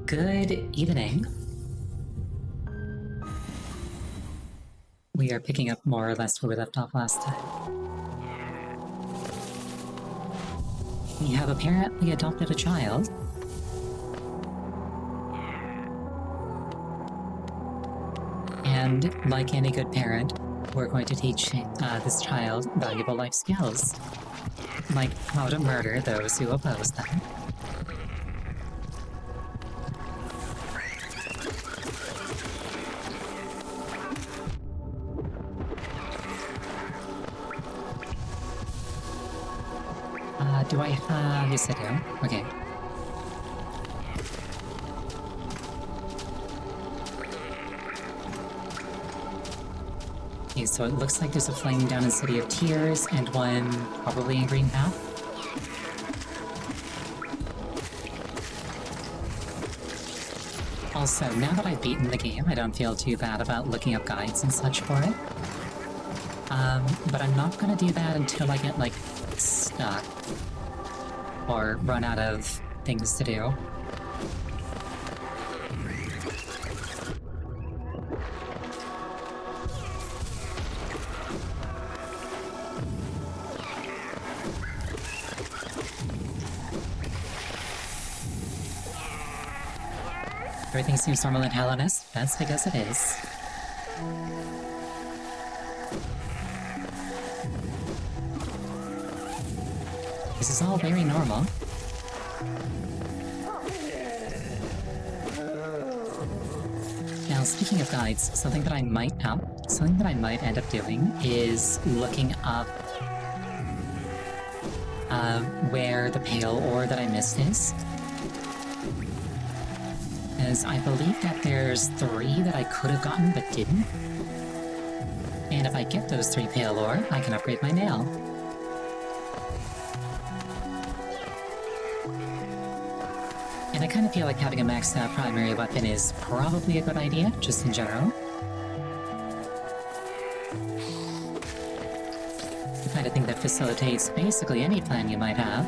Good evening. We are picking up more or less where we left off last time. We have apparently adopted a child. And like any good parent, we're going to teach this child valuable life skills, like how to murder those who oppose them. Do I have... Yes, I do. Okay. Okay, so it looks like there's a flame down in City of Tears, and one probably in Green Path. Also, now that I've beaten the game, I don't feel too bad about looking up guides and such for it. But I'm not gonna do that until I get, like, stuck. Or run out of things to do. Everything seems normal in Hallownest. That's because it is. This is all very normal. Now, speaking of guides, something that I might end up doing is looking up where the pale ore that I missed is. As I believe that there's 3 that I could have gotten but didn't. And if I get those 3 pale ore, I can upgrade my nail. And I kind of feel like having a maxed out primary weapon is probably a good idea, just in general. The kind of thing that facilitates basically any plan you might have.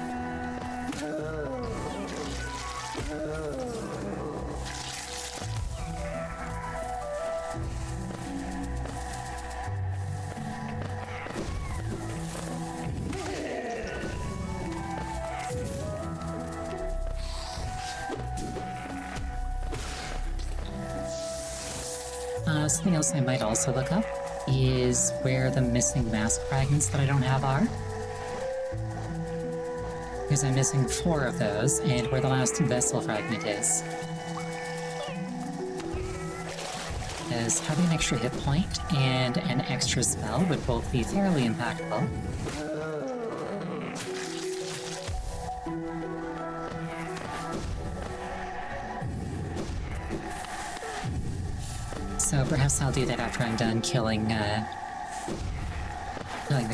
Something else I might also look up is where the missing mask fragments that I don't have are. Because I'm missing 4 of those, and where the last vessel fragment is. As having an extra hit point and an extra spell would both be fairly impactful. So perhaps I'll do that after I'm done killing the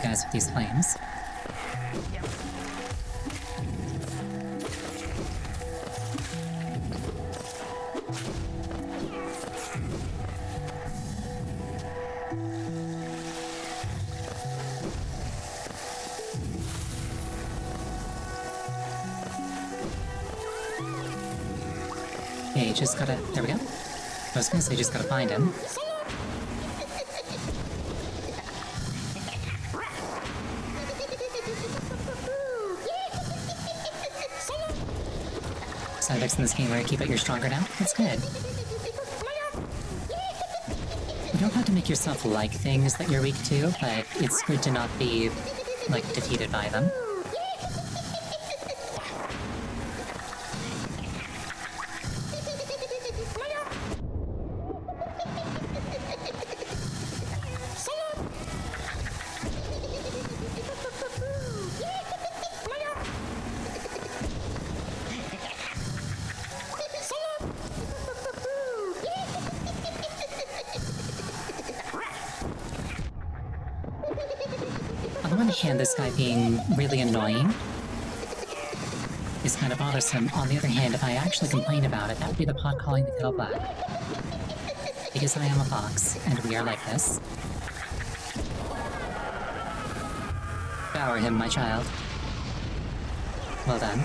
guys with these flames. Okay, just gotta... There we go. I was gonna say, just gotta find him. Sound effects in this game where you keep it, you're stronger now? That's good. You don't have to make yourself like things that you're weak to, but it's good to not be, like, defeated by them. On the one hand, this guy being really annoying is kind of bothersome. On the other hand, if I actually complain about it, that would be the pot calling the kettle black. Because I am a fox, and we are like this. Devour him, my child. Well done.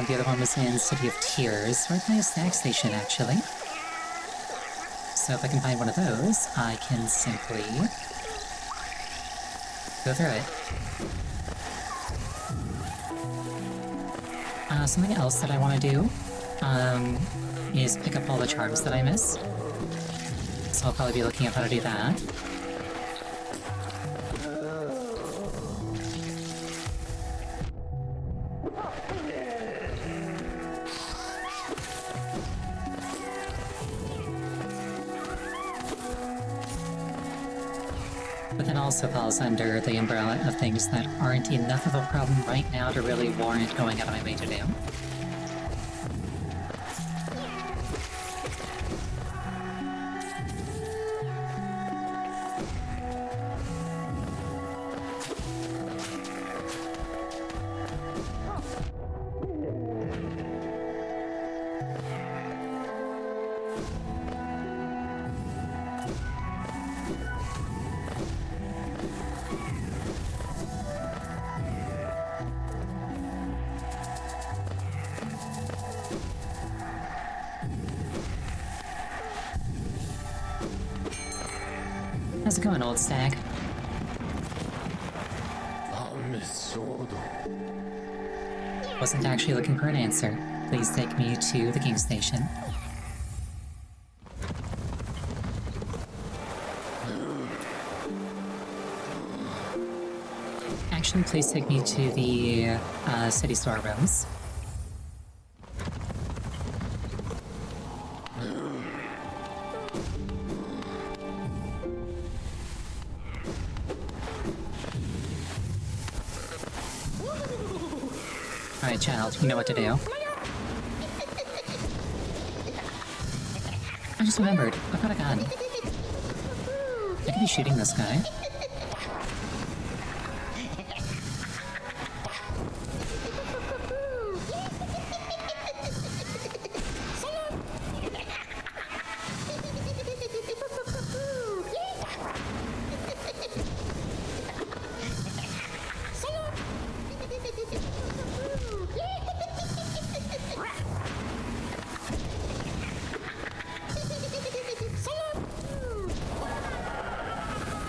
The other one was in City of Tears, right by a snack station, actually. So if I can find one of those, I can simply go through it. Something else that I want to do is pick up all the charms that I missed. So I'll probably be looking up how to do that. But that also falls under the umbrella of things that aren't enough of a problem right now to really warrant going out of my way to do. How's it going, old stag? Wasn't actually looking for an answer. Please take me to the King Station. Actually, please take me to the city storerooms. Alright, child, you know what to do. I just remembered, I've got a gun. I could be shooting this guy.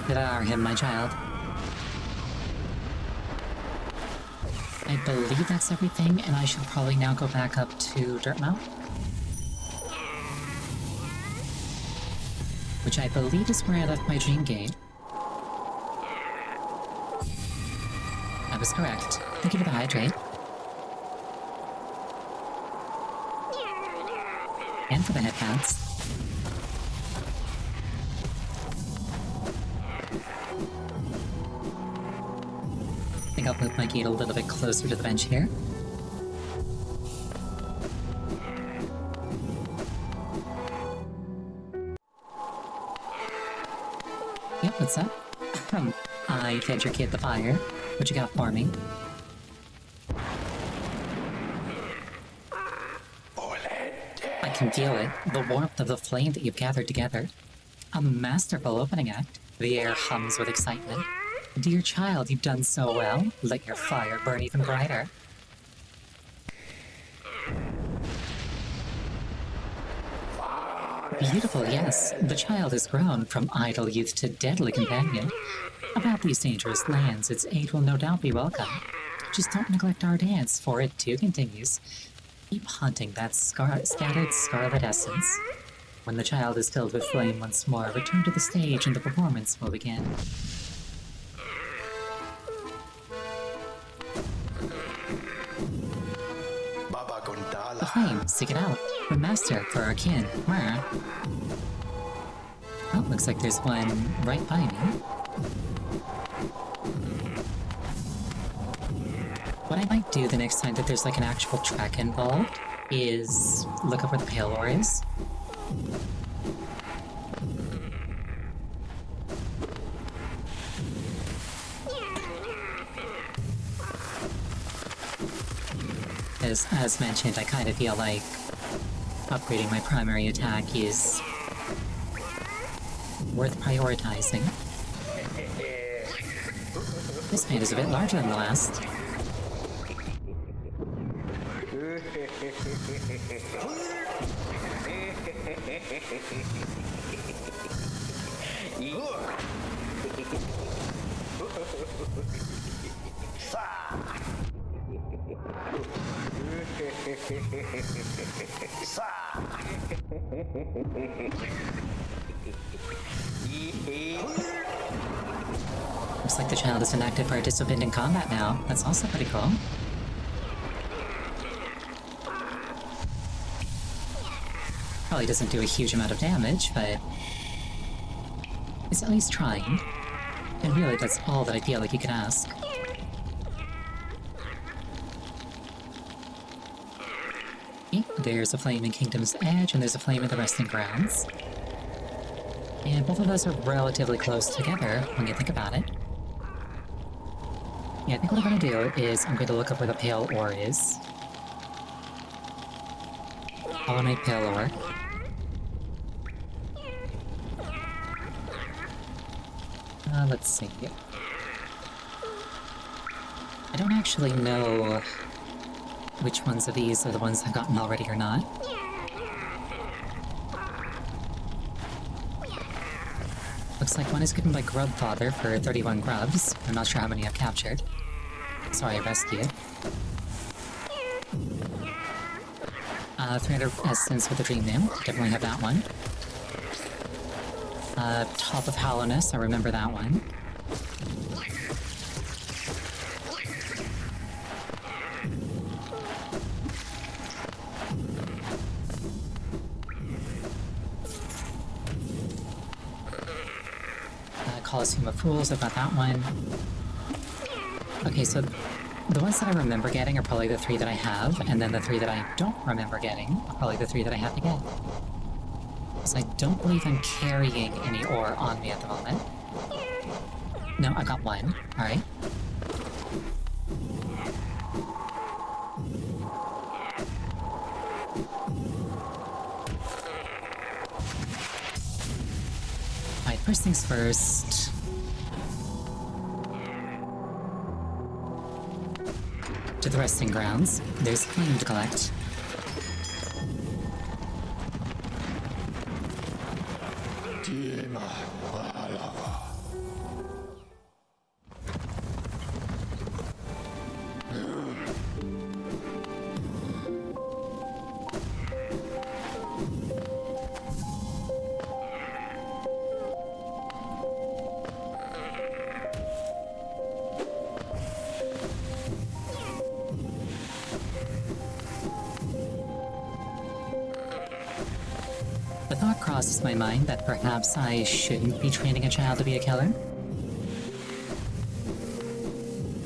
Did I are him, my child? I believe that's everything, and I should probably now go back up to Dirtmouth. Which I believe is where I left my dream gate. I was correct. Thank you for the hydrate. And for the headpads. I think I'll move my gate a little bit closer to the bench here. Yep, what's up? I fed your kid the fire. What you got for me? I can feel it, the warmth of the flame that you've gathered together. A masterful opening act. The air hums with excitement. Dear child, you've done so well. Let your fire burn even brighter. Beautiful, yes. The child has grown from idle youth to deadly companion. About these dangerous lands, its aid will no doubt be welcome. Just don't neglect our dance, for it too continues. Keep hunting that scattered scarlet essence. When the child is filled with flame once more, return to the stage and the performance will begin. The flame, seek it out. The master for our kin. Mwah. Oh, looks like there's one right by me. What I might do the next time that there's like an actual trek involved is look up where the Pale Ore is. As mentioned, I kind of feel like upgrading my primary attack is worth prioritizing. This man is a bit larger than the last. Looks like the child is an active participant in combat now. That's also pretty cool. Probably doesn't do a huge amount of damage, but it's at least trying. And really, that's all that I feel like you can ask. Okay, there's a flame in Kingdom's Edge, and there's a flame in the Resting Grounds. And both of those are relatively close together, when you think about it. Yeah, I think what I'm gonna do is I'm going to look up where the Pale Ore is. Hollow Knight Pale Ore. Let's see. I don't actually know which ones of these are the ones I've gotten already or not. Looks like one is given by Grubfather for 31 grubs. I'm not sure how many I've captured. Sorry, I rescued. 300 Essence with the Dream Nail. Definitely have that one. Top of Hollowness, I remember that one. Coliseum of Fools, I've got that one. Okay, so the ones that I remember getting are probably the 3 that I have, and then the 3 that I don't remember getting are probably the 3 that I have to get. Because I don't believe I'm carrying any ore on me at the moment. No, I got one. Alright. Alright, first things first. To the Resting Grounds. There's flame to collect. The thought crosses my mind that perhaps I shouldn't be training a child to be a killer.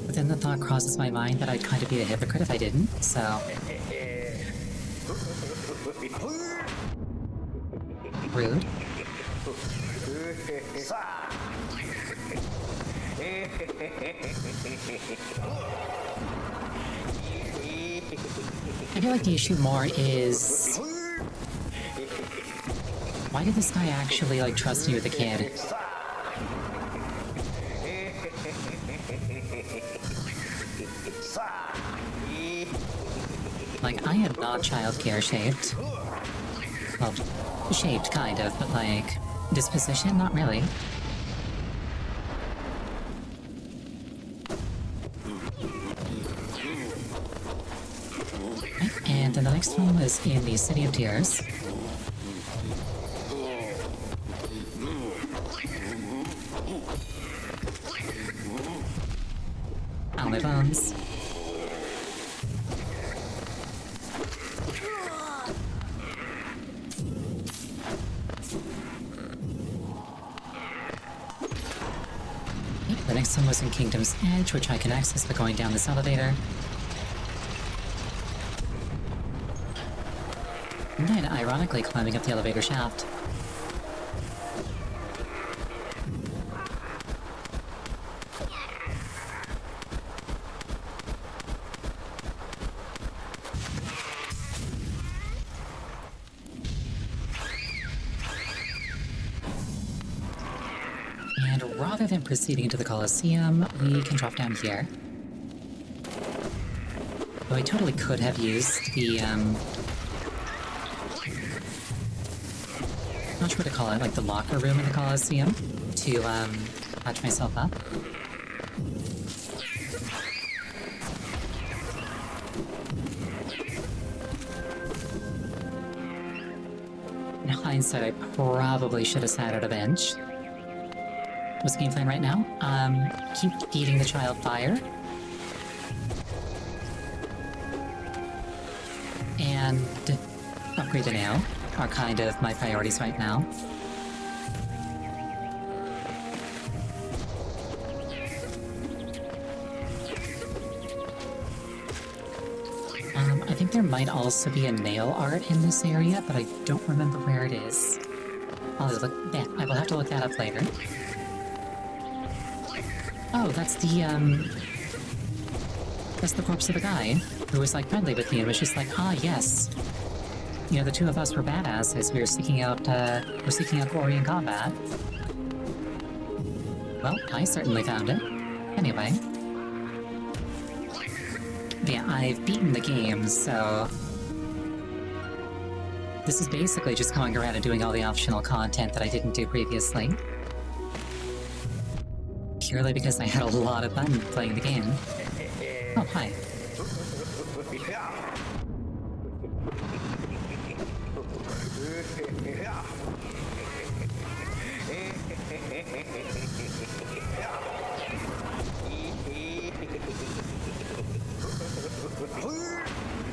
But then the thought crosses my mind that I'd kind of be a hypocrite if I didn't, so... Rude. I feel like the issue more is... why did this guy actually, like, trust me with a kid? Like, I am not childcare shaped. Well, shaped, kind of, but, like, disposition? Not really. And then the next one was in the City of Tears. All my bones. The next one was in Kingdom's Edge, which I can access by going down this elevator. And then, ironically, climbing up the elevator shaft. And rather than proceeding to the Colosseum, we can drop down here. Though I totally could have used the not sure what to call it, like the locker room in the Coliseum, to patch myself up. In hindsight, I probably should have sat at a bench. What's the game plan right now? Keep feeding the child fire. And upgrade the nail are kind of my priorities right now. I think there might also be a nail art in this area, but I don't remember where it is. I'll just look. Yeah, I will have to look that up later. Oh, that's the corpse of a guy who was like friendly with me and was just like, ah, yes. You know, the two of us were badasses. We were seeking out glory in combat. Well, I certainly found it. Anyway. Yeah, I've beaten the game, so... This is basically just going around and doing all the optional content that I didn't do previously. Purely because I had a lot of fun playing the game. Oh, hi.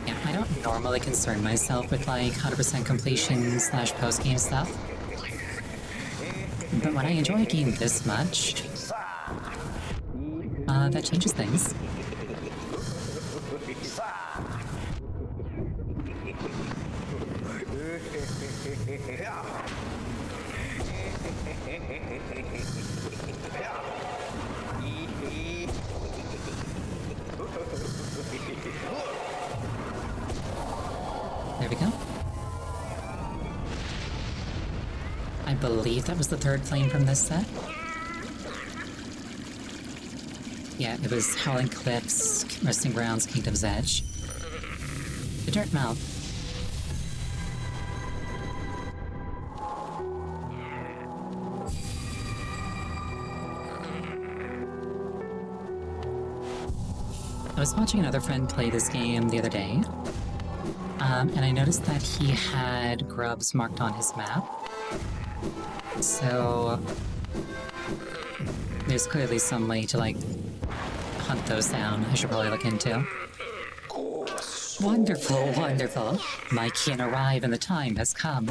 Yeah, I don't normally concern myself with like 100% completion / post-game stuff. But when I enjoy a game this much, that changes things. There we go. I believe that was the third flame from this set. Yeah, it was Howling Cliffs, Resting Grounds, Kingdom's Edge. The Dirt Mouth. I was watching another friend play this game the other day, and I noticed that he had grubs marked on his map. So there's clearly some way to, like, hunt those down. I should probably look into. Wonderful, wonderful. My kin arrive and the time has come.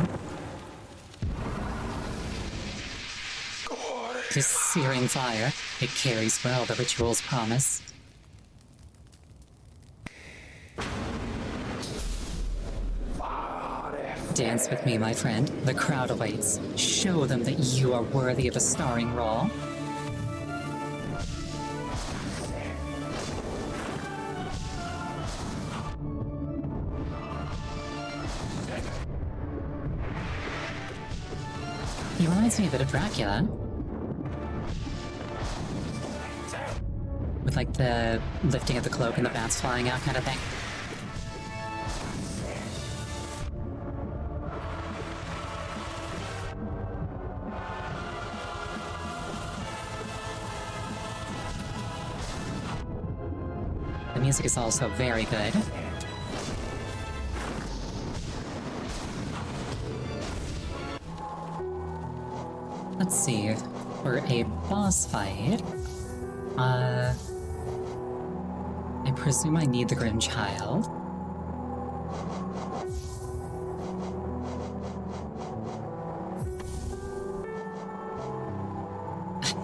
This searing fire, it carries well the ritual's promise. Dance with me, my friend. The crowd awaits. Show them that you are worthy of a starring role. He reminds me a bit of Dracula. With like the lifting of the cloak and the bats flying out kind of thing. The music is also very good. Let's see, for a boss fight, I presume I need the Grim Child.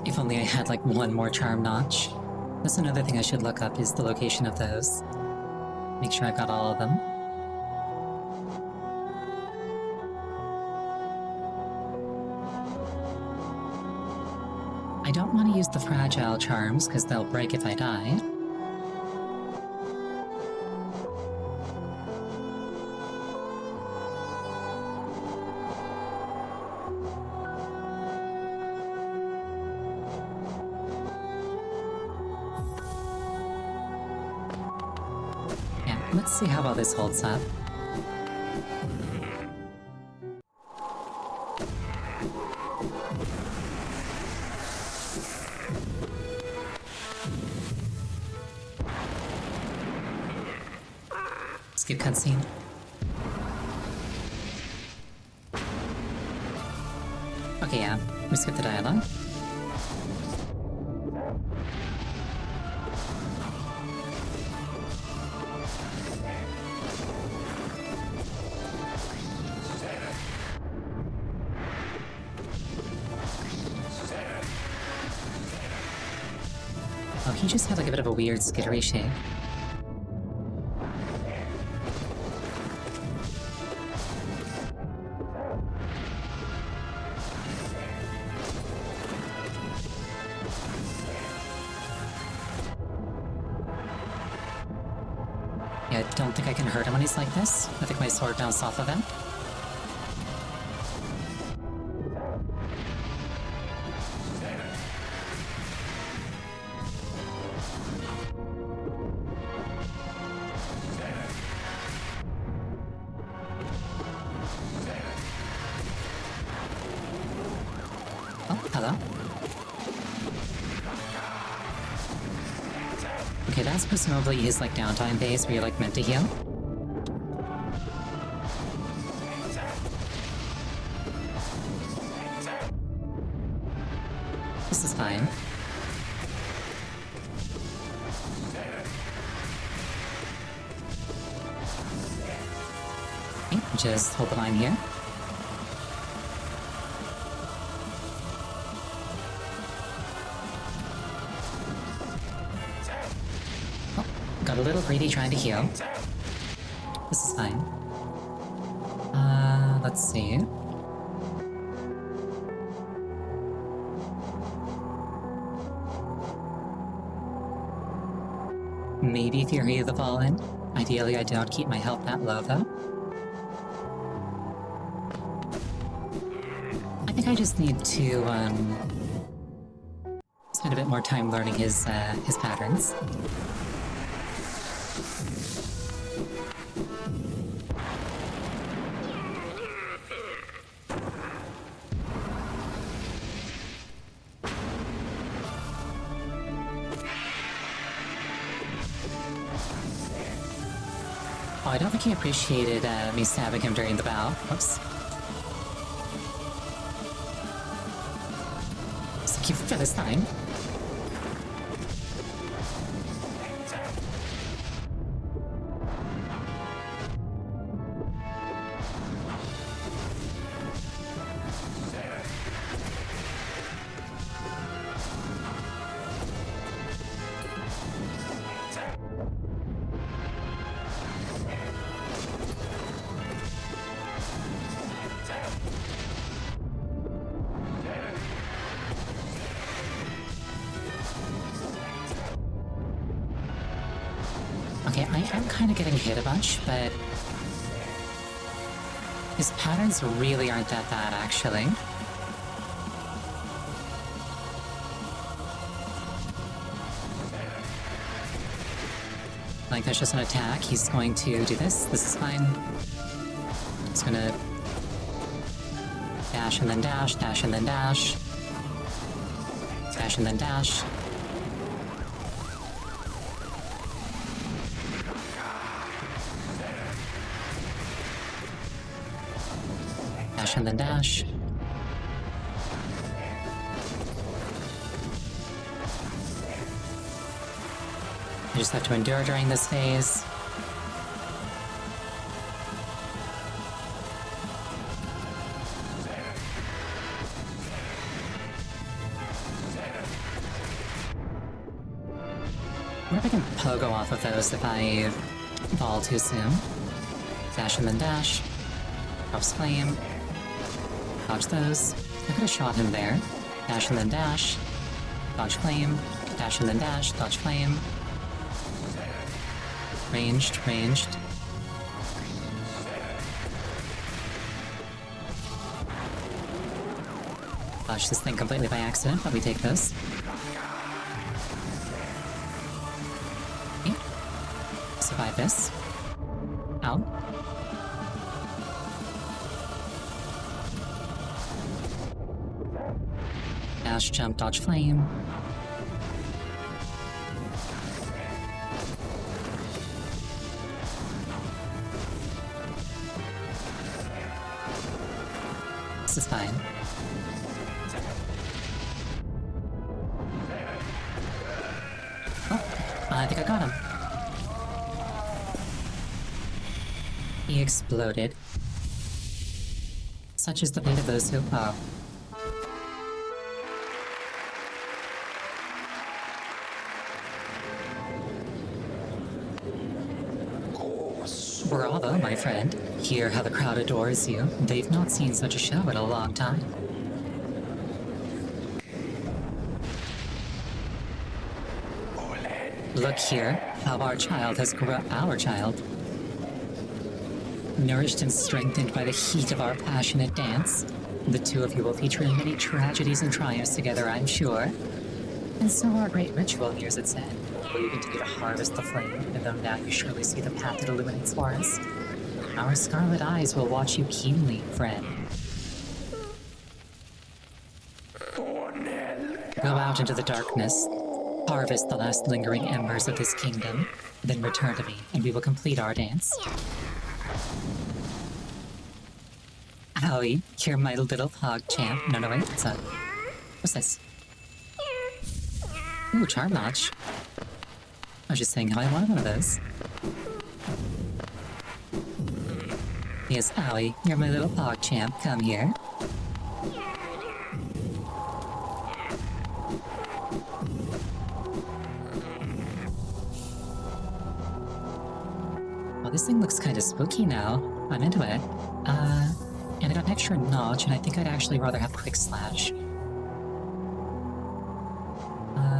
If only I had like one more charm notch. That's another thing I should look up, is the location of those. Make sure I got all of them. I don't want to use the fragile charms, because they'll break if I die. Yeah, let's see how well this holds up. Skip cutscene. Okay, yeah, we skipped the dialogue. Oh, he just had like a bit of a weird skittery shape. Yeah, I don't think I can hurt him when he's like this. I think my sword bounced off of him. Oh, hello. Okay, that's presumably his like downtime phase where you're like meant to heal. This is fine. Okay, just hold the line here. Got a little greedy trying to heal. This is fine. Let's see. Maybe Fury of the Fallen. Ideally, I don't keep my health that low, though. I think I just need to, spend a bit more time learning his patterns. Oh, I don't think he appreciated me stabbing him during the bow. Whoops. So keep for this time. Okay, I am kind of getting hit a bunch, but his patterns really aren't that bad, actually. Like, that's just an attack. He's going to do this. This is fine. He's gonna dash and then dash, dash and then dash. Dash and then dash. Dash and then dash. I just have to endure during this phase. I wonder if I can pogo off of those if I fall too soon. Dash and then dash. Drops flame. Dodge those. I could have shot him there. Dash and then dash. Dodge flame. Dash and then dash. Dodge flame. Ranged, ranged. Dodge this thing completely by accident, but we take this. Okay. Survive this. Ow. Dash, jump, dodge, flame. This is fine. Oh, I think I got him. He exploded. Such is the fate of those who... Oh. Bravo, my friend. Hear how the crowd adores you. They've not seen such a show in a long time. Look here, how our child has grown. Our child. Nourished and strengthened by the heat of our passionate dance, the two of you will feature in many tragedies and triumphs together, I'm sure. And so our great ritual hears it said. Will you continue to harvest the flame, even though now you surely see the path that illuminates for us? Our scarlet eyes will watch you keenly, friend. Go out into the darkness, harvest the last lingering embers of this kingdom, then return to me, and we will complete our dance. Owie, you're my little hog champ. No, wait, what's up? What's this? Ooh, Charm Notch. I was just saying how I wanted one of those. Yes, Owie, you're my little hog champ. Come here. Well, this thing looks kind of spooky now. I'm into it. And I got an extra notch, and I think I'd actually rather have Quick Slash.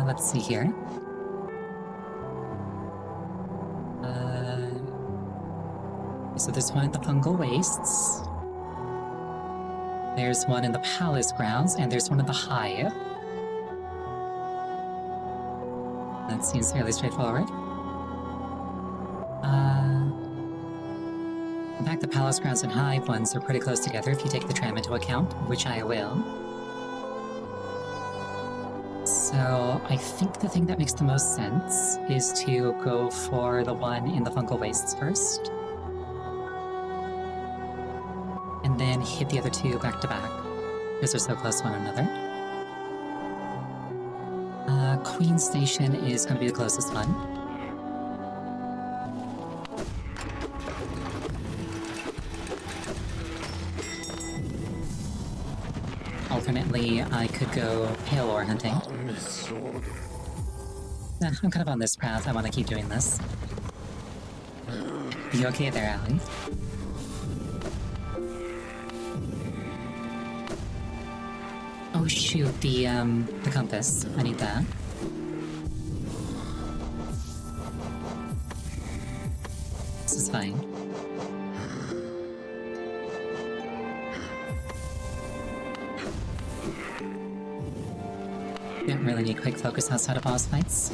Let's see here. So there's one at the Fungal Wastes. There's one in the Palace Grounds, and there's one in the Hive. That seems fairly straightforward. In fact, the Palace Grounds and Hive ones are pretty close together if you take the tram into account, which I will. So, I think the thing that makes the most sense is to go for the one in the Fungal Wastes first. And then hit the other two back to back, because they're so close to one another. Queen Station is going to be the closest one. Alternately, I could go Pale Ore hunting. Nah, I'm kind of on this path. I want to keep doing this. You okay there, Allie? Oh shoot, the compass. I need that. This is fine. Don't really need quick focus outside of boss fights.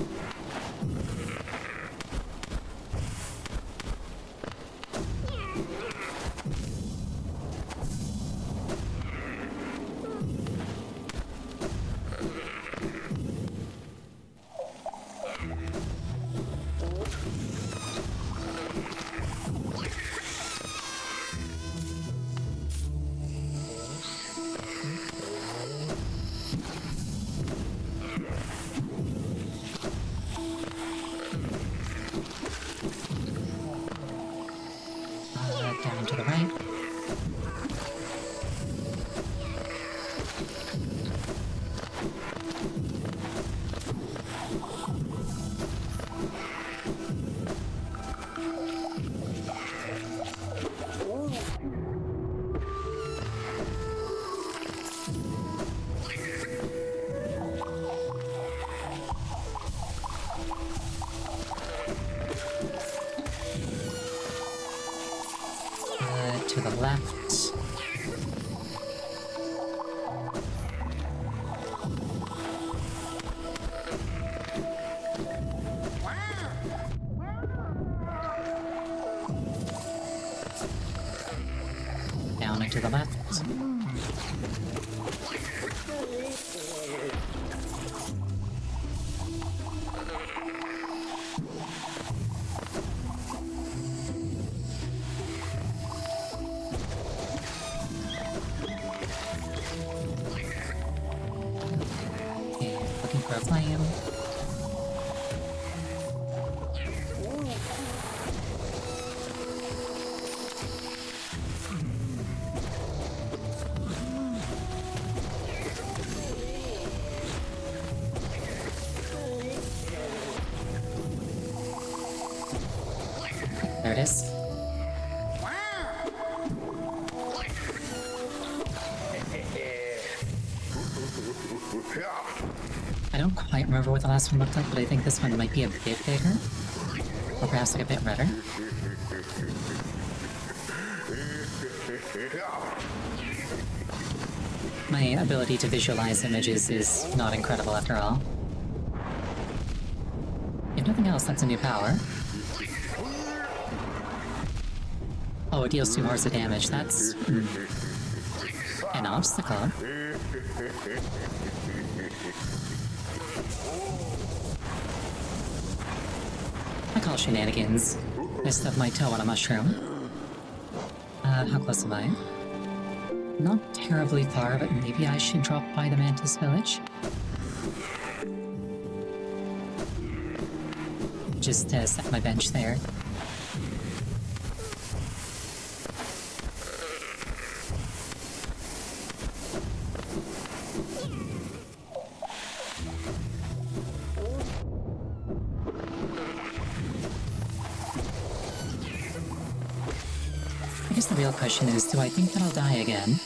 looking for a flame. There it is. I don't quite remember what the last one looked like, but I think this one might be a bit bigger. Or perhaps like a bit redder. My ability to visualize images is not incredible after all. If nothing else, that's a new power. Oh, it deals 2 horse of damage. That's... an obstacle. I call shenanigans. I stubbed my toe on a mushroom. How close am I? Not terribly far, but maybe I should drop by the Mantis village. Just set my bench there. I guess the real question is, do I think that I'll die again?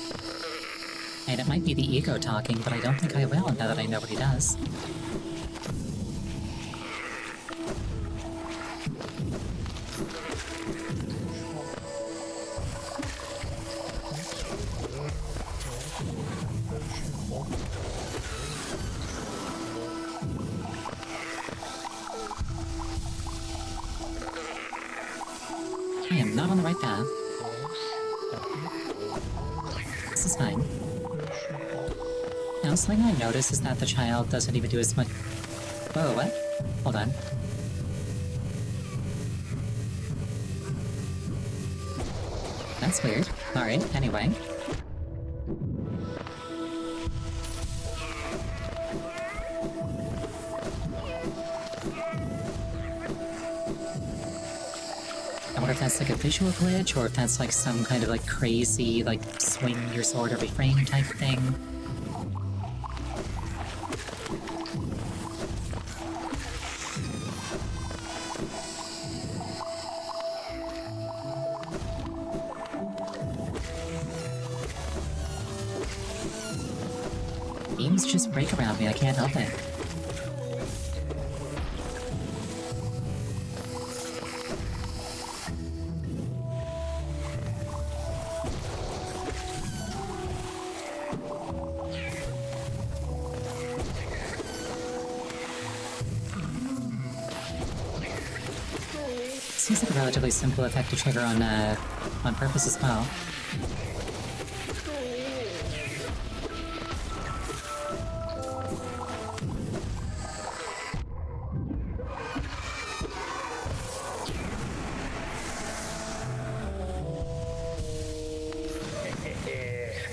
And it might be the ego talking, but I don't think I will now that I know what he does. I am not on the right path. This is fine. Now, something I noticed is that the child doesn't even do as much... Whoa, what? Hold on. That's weird. Alright, anyway. I wonder if that's like a visual glitch, or if that's like some kind of like crazy, like swing your sword every frame type thing. Beams just break around me, I can't help it. Seems like a relatively simple effect to trigger on purpose as well.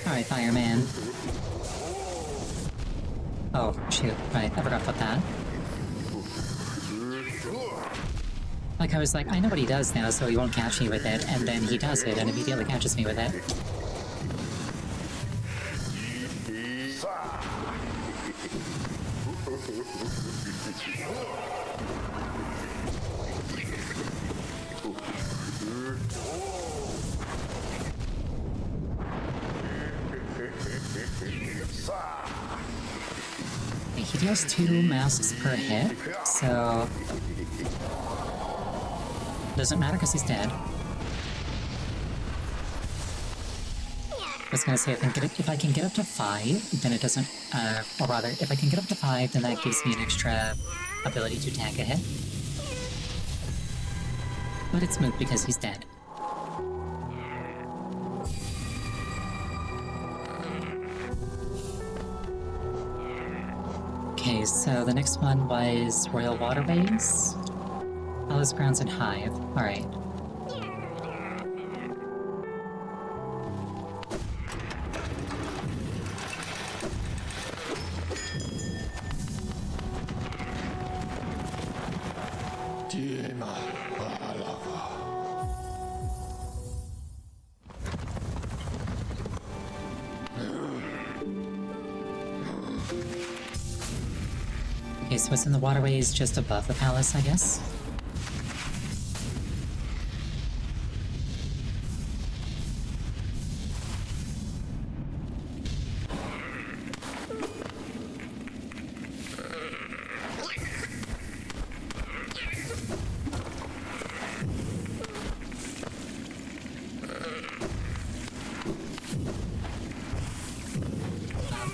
Alright, fireman. Oh, shoot. Right, I forgot about that. Like, I was like, I know what he does now, so he won't catch me with it, and then he does it and immediately catches me with it. He deals 2 masks per hit, so... Doesn't matter because he's dead. I was gonna say, if I can get up to 5, then it doesn't... or rather, if I can get up to 5, then that gives me an extra ability to tank a hit. But it's moot because he's dead. Okay, so the next one was Royal Waterways. Palace Grounds and Hive. Alright. Okay, so what's in the waterways just above the palace, I guess?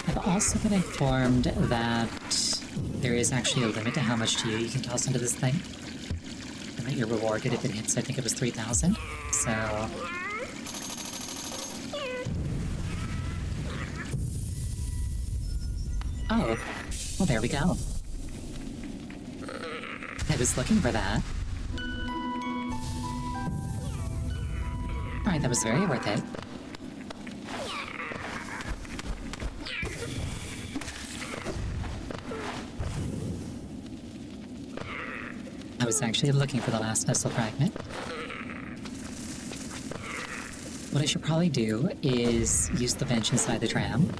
I've also been informed that there is actually a limit to how much tea you can toss into this thing. And that you're rewarded if it hits, I think it was 3,000. So... Oh, well there we go. I was looking for that. Alright, that was very worth it. I was actually looking for the last vessel fragment. What I should probably do is use the bench inside the tram.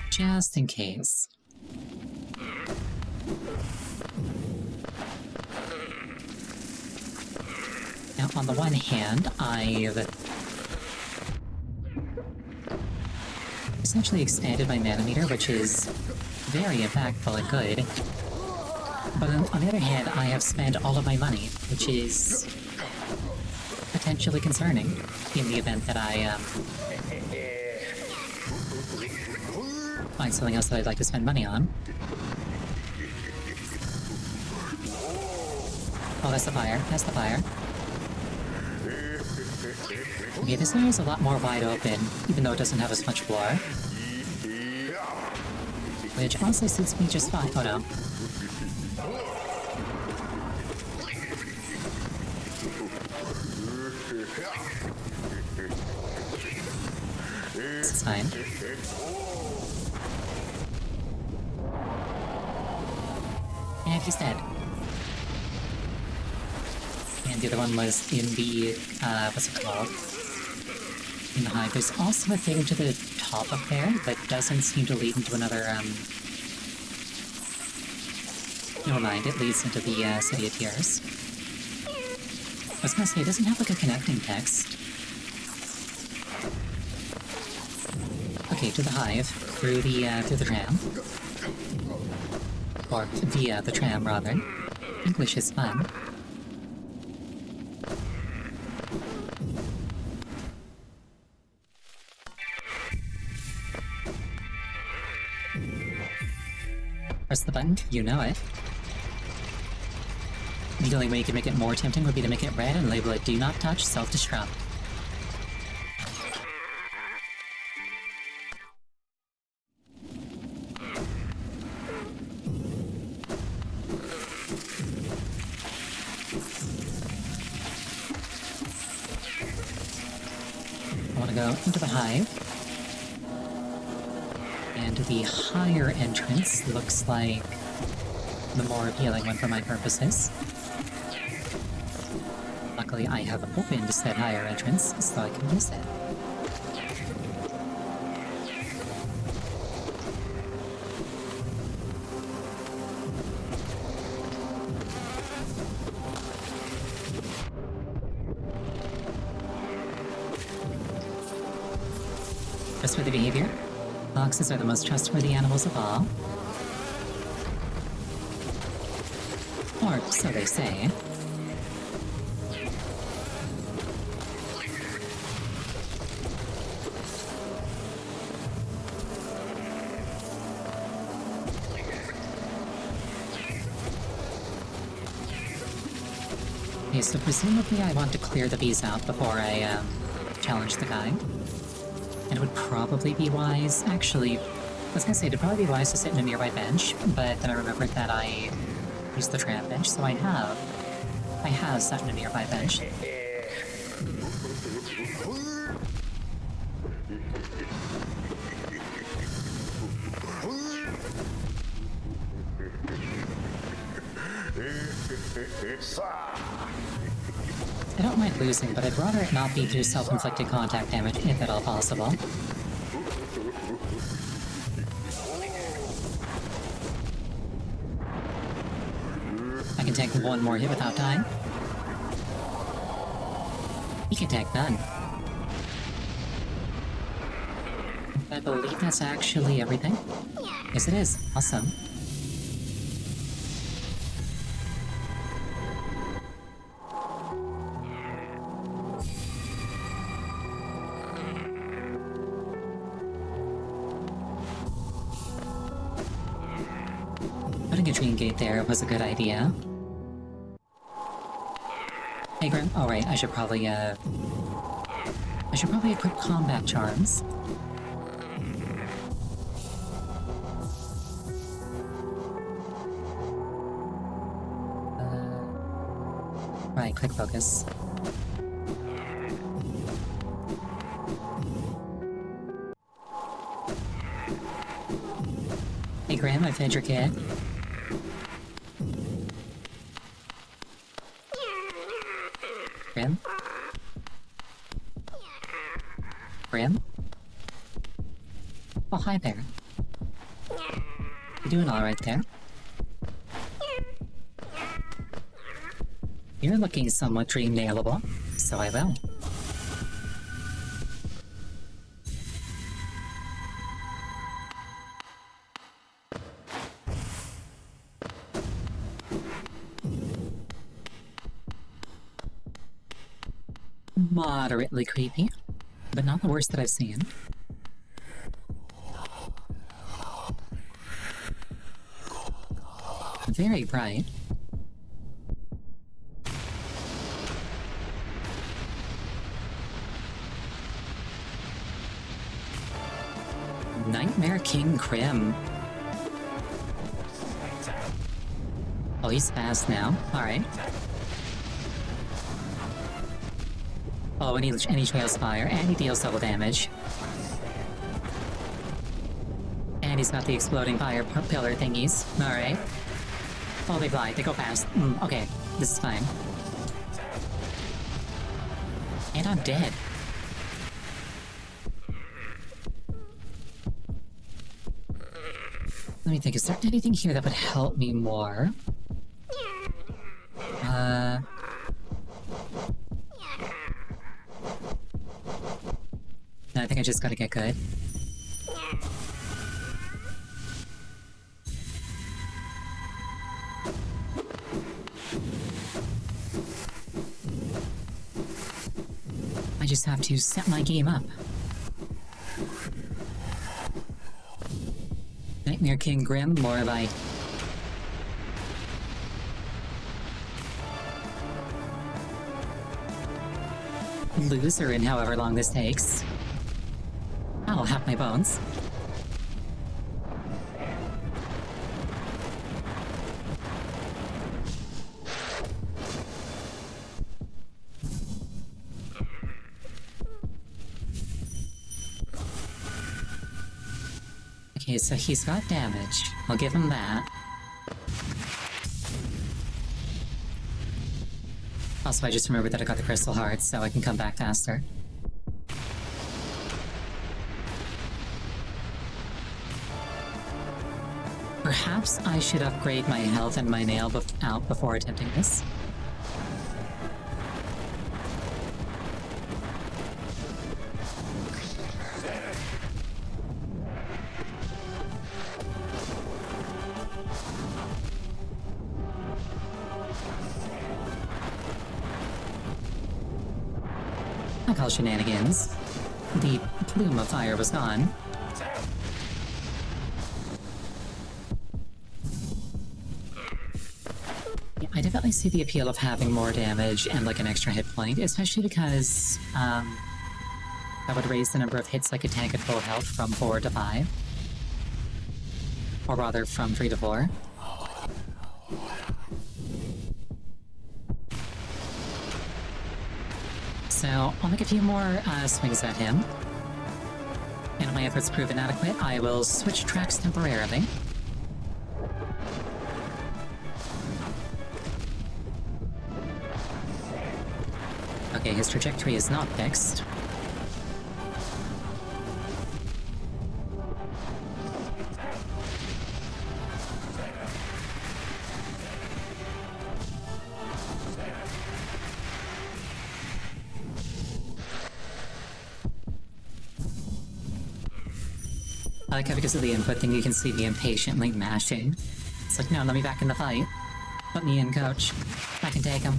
Just in case. Now, on the one hand, I've essentially expanded my mana meter, which is very impactful and good. But on the other hand, I have spent all of my money, which is potentially concerning in the event that I find something else that I'd like to spend money on. Oh, that's the fire. That's the fire. Okay, this area is a lot more wide open, even though it doesn't have as much floor. Which honestly suits me just fine. Oh no. This is fine. And he's dead. And the other one was in the, what's it called? In the hive. There's also a thing to the top up there that doesn't seem to lead into another, Never mind, it leads into the, City of Tears. I was gonna say, it doesn't have, like, a connecting text. Okay, to the hive, through the tram. Or via the tram, rather. English is fun. Press the button, you know it. The only way you can make it more tempting would be to make it red and label it Do Not Touch, Self-Destruct. I want to go into the hive. And the higher entrance looks like the more appealing one for my purposes. Luckily, I have opened said higher entrance, so I can use it. Trustworthy behavior. Foxes are the most trustworthy animals of all. Or so they say. Okay, so presumably I want to clear the bees out before I, challenge the guy. And it would probably be wise, actually, I was gonna say, it'd probably be wise to sit in a nearby bench, but then I remembered that I used the tram bench, so I have sat in a nearby bench. I don't mind losing, but I'd rather it not be through self-inflicted contact damage, if at all possible. I can take one more hit without dying. He can take none. I believe that's actually everything. Yes, it is. Awesome. Putting a Dream Gate there was a good idea. Hey, Grim. Oh, right. I should probably equip combat charms. Right, quick focus. Hey, Graham, I fed your kid. Graham? Graham? Oh, hi there. You doing alright there? You're looking somewhat dream nailable, so I will. Moderately creepy, but not the worst that I've seen. Very bright. Nightmare King Krim. Oh, he's fast now. Alright. Oh, and he trails fire, and he deals double damage. And he's got the exploding fire pillar thingies. Alright. Oh, they fly. They go fast. Okay, this is fine. And I'm dead. Let me think, is there anything here that would help me more? No, I think I just gotta get good. I just have to set my game up. Nightmare King Grim, more like... loser in however long this takes. I'll have my bones. Okay, so he's got damage. I'll give him that. Also, I just remembered that I got the crystal heart, so I can come back faster. Perhaps I should upgrade my health and my nail out before attempting this. I call shenanigans. The plume of fire was gone. Yeah, I definitely see the appeal of having more damage and like an extra hit point, especially because that would raise the number of hits I could tank at full health from 4 to 5. Or rather, from 3 to 4. So, I'll make a few more swings at him. And if my efforts prove inadequate, I will switch tracks temporarily. Okay, his trajectory is not fixed. I like how because of the input thing you can see me impatiently mashing. It's like, no, let me back in the fight. Put me in, coach. I can take him.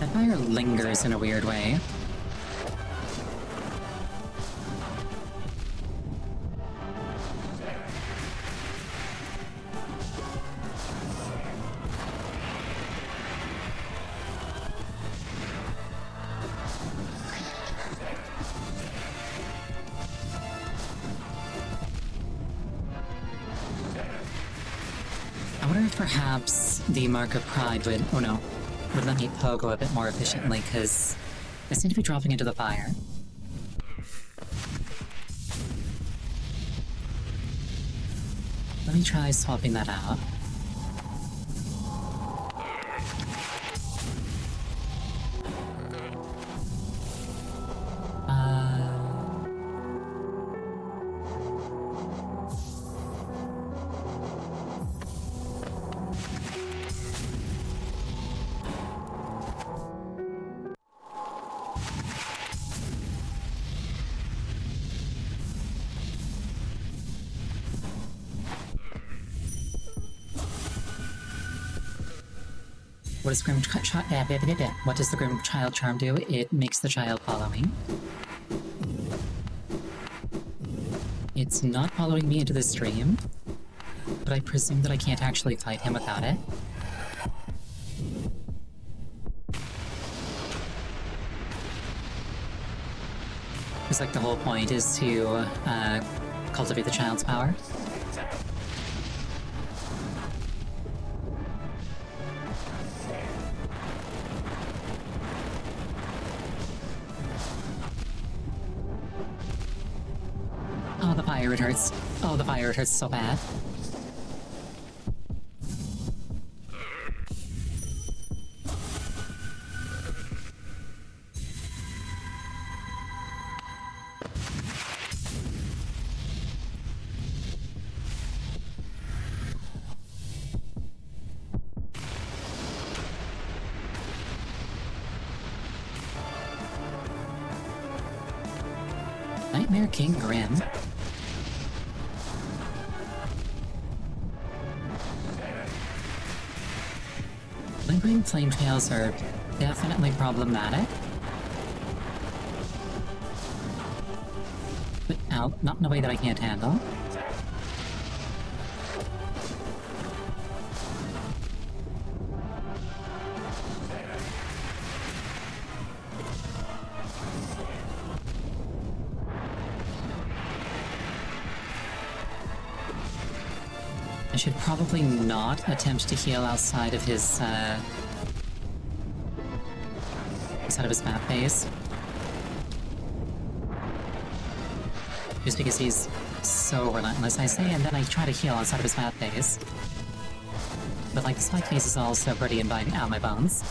That fire lingers in a weird way. I wonder if perhaps the Mark of Pride would... oh no. Would let me pogo a bit more efficiently, because I seem to be dropping into the fire. Let me try swapping that out. What does what does the Grim Child Charm do? It makes the child follow me. It's not following me into the stream, but I presume that I can't actually fight him without it. It's like the whole point is to cultivate the child's power. Oh, the fire, it hurts. Oh, the fire, it hurts so bad. Nightmare King Grim. Lingering flame tails are definitely problematic. But not in a way that I can't handle. I should probably not attempt to heal outside of his map phase. Just because he's so relentless, I say, and then I try to heal outside of his map phase. But like, the spike phase is also pretty inviting. Ow, my bones.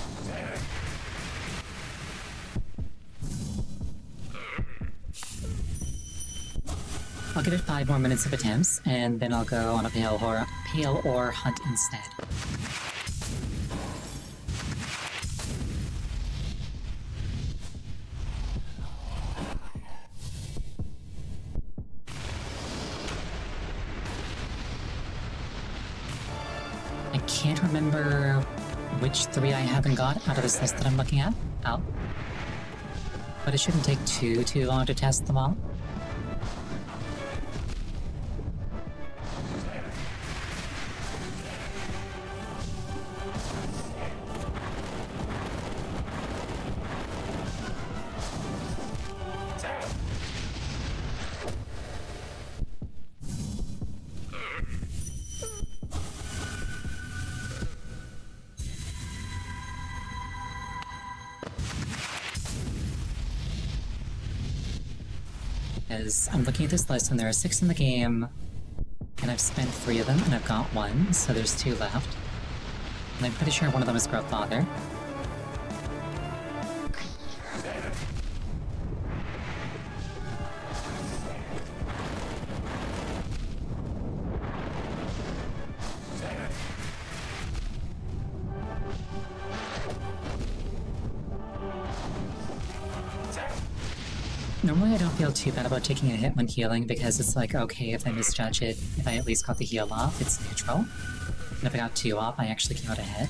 I'll give it 5 more minutes of attempts, and then I'll go on a pale ore hunt instead. I can't remember which 3 I haven't got out of this list that I'm looking at. Oh. But it shouldn't take too long to test them all. because I'm looking at this list and there are 6 in the game, and I've spent 3 of them, and I've got 1, so there's 2 left. And I'm pretty sure one of them is Growthfather. Normally I don't feel too bad about taking a hit when healing because it's like, okay, if I misjudge it, if I at least got the heal off, it's neutral. And if I got 2 off, I actually came out ahead.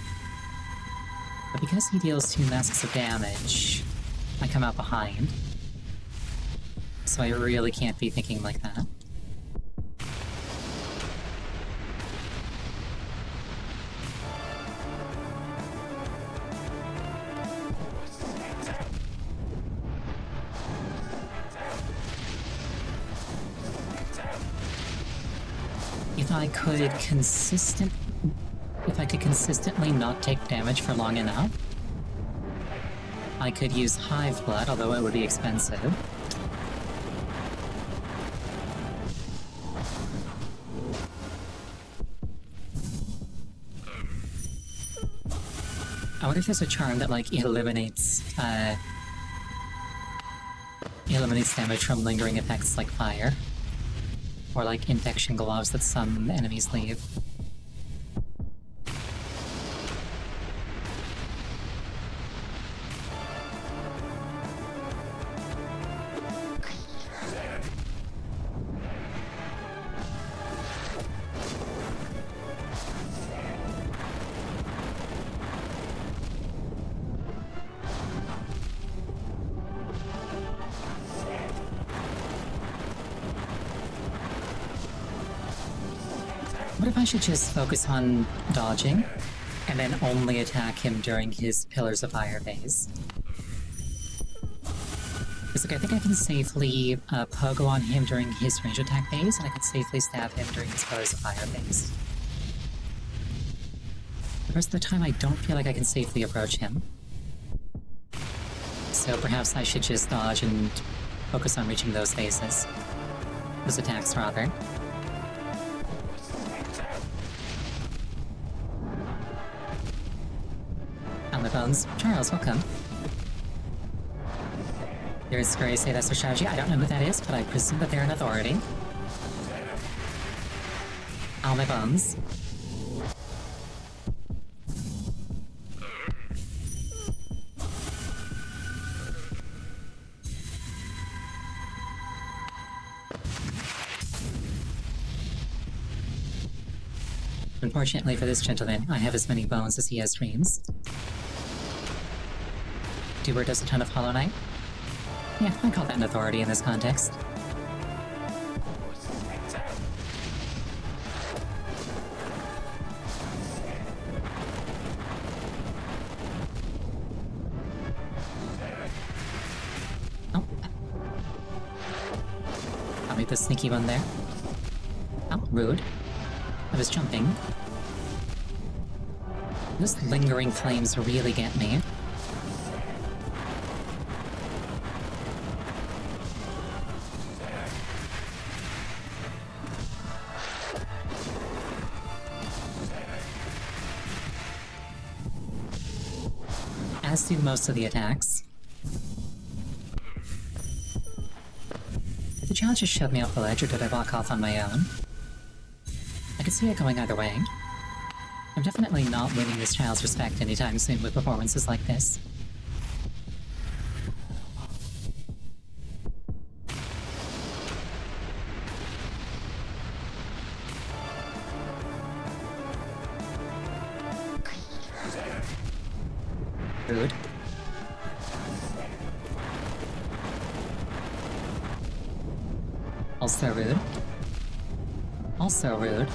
But because he deals 2 masks of damage, I come out behind. So I really can't be thinking like that. If I could consistently not take damage for long enough, I could use Hive Blood, although it would be expensive. I wonder if there's a charm that, like, eliminates damage from lingering effects like fire. Or like infection gloves that some enemies leave. What if I should just focus on dodging, and then only attack him during his Pillars of Fire phase? Because like, I think I can safely pogo on him during his range attack phase, and I can safely stab him during his Pillars of Fire phase. The rest of the time I don't feel like I can safely approach him. So perhaps I should just dodge and focus on reaching those phases. Those attacks, rather. My bones. Charles, welcome. There's Gray say that's their strategy. I don't know who that is, but I presume that they're an authority. All my bones. Unfortunately for this gentleman, I have as many bones as he has dreams. Doer does a ton of Hollow Knight? Yeah, I call that an authority in this context. Oh. I'll make the sneaky one there. Oh, rude. I was jumping. Those lingering flames really get me. As do most of the attacks. Did the challenge just shove me off the ledge, or did I walk off on my own? I could see it going either way. I'm definitely not winning this child's respect anytime soon with performances like this. Rude. Also rude. Also rude.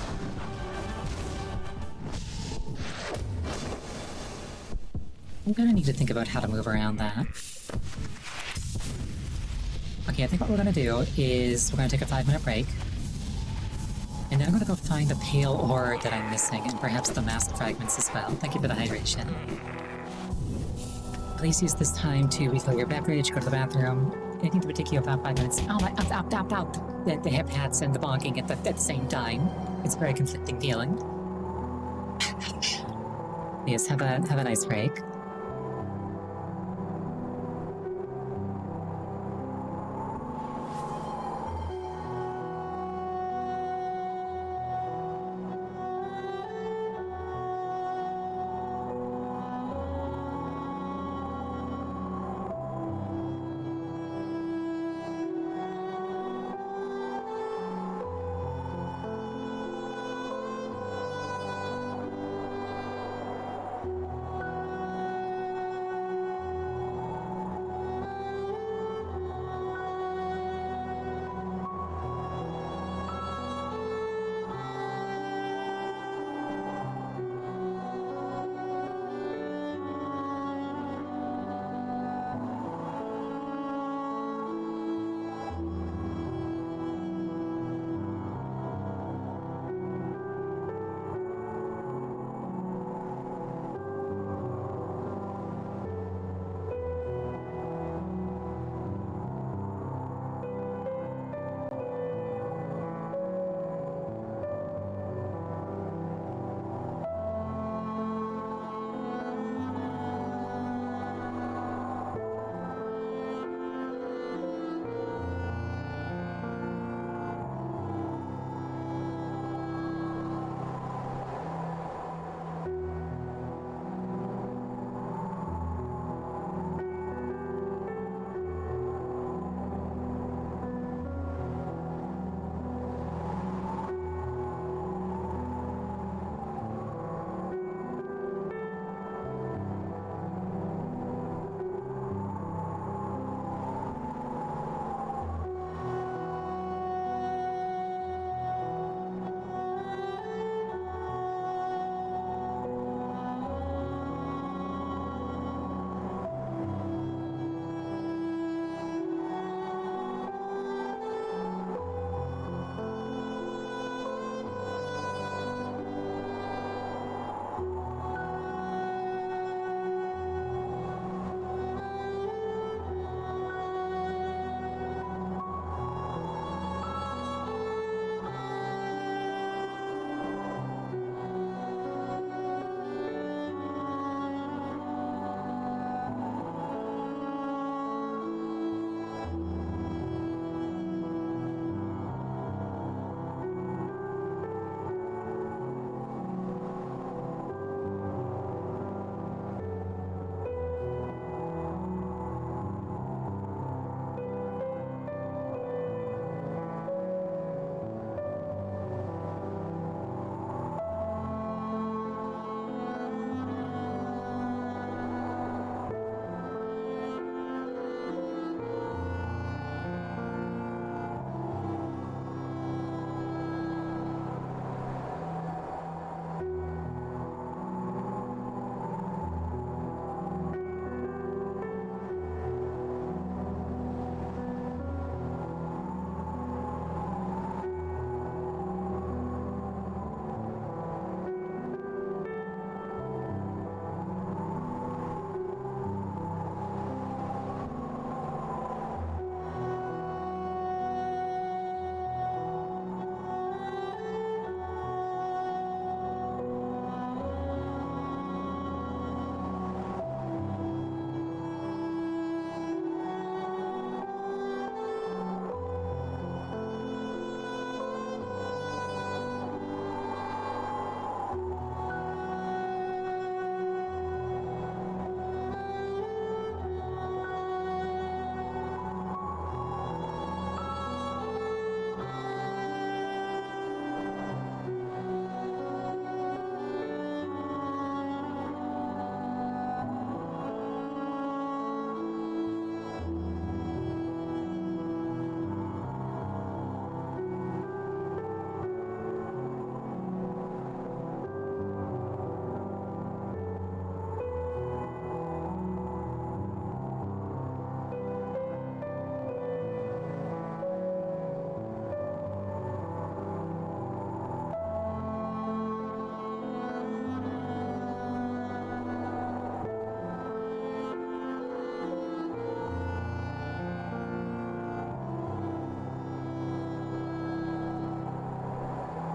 I'm gonna need to think about how to move around that. Okay, I think what we're gonna do is we're gonna take a 5-minute break. And then I'm gonna go find the pale ore that I'm missing, and perhaps the mask fragments as well. Thank you for the hydration. Please use this time to refill your beverage, go to the bathroom, I need to take you about 5 minutes. Oh, out. The hip hats and the bonking at the same time. It's a very conflicting feeling. Yes, have a nice break.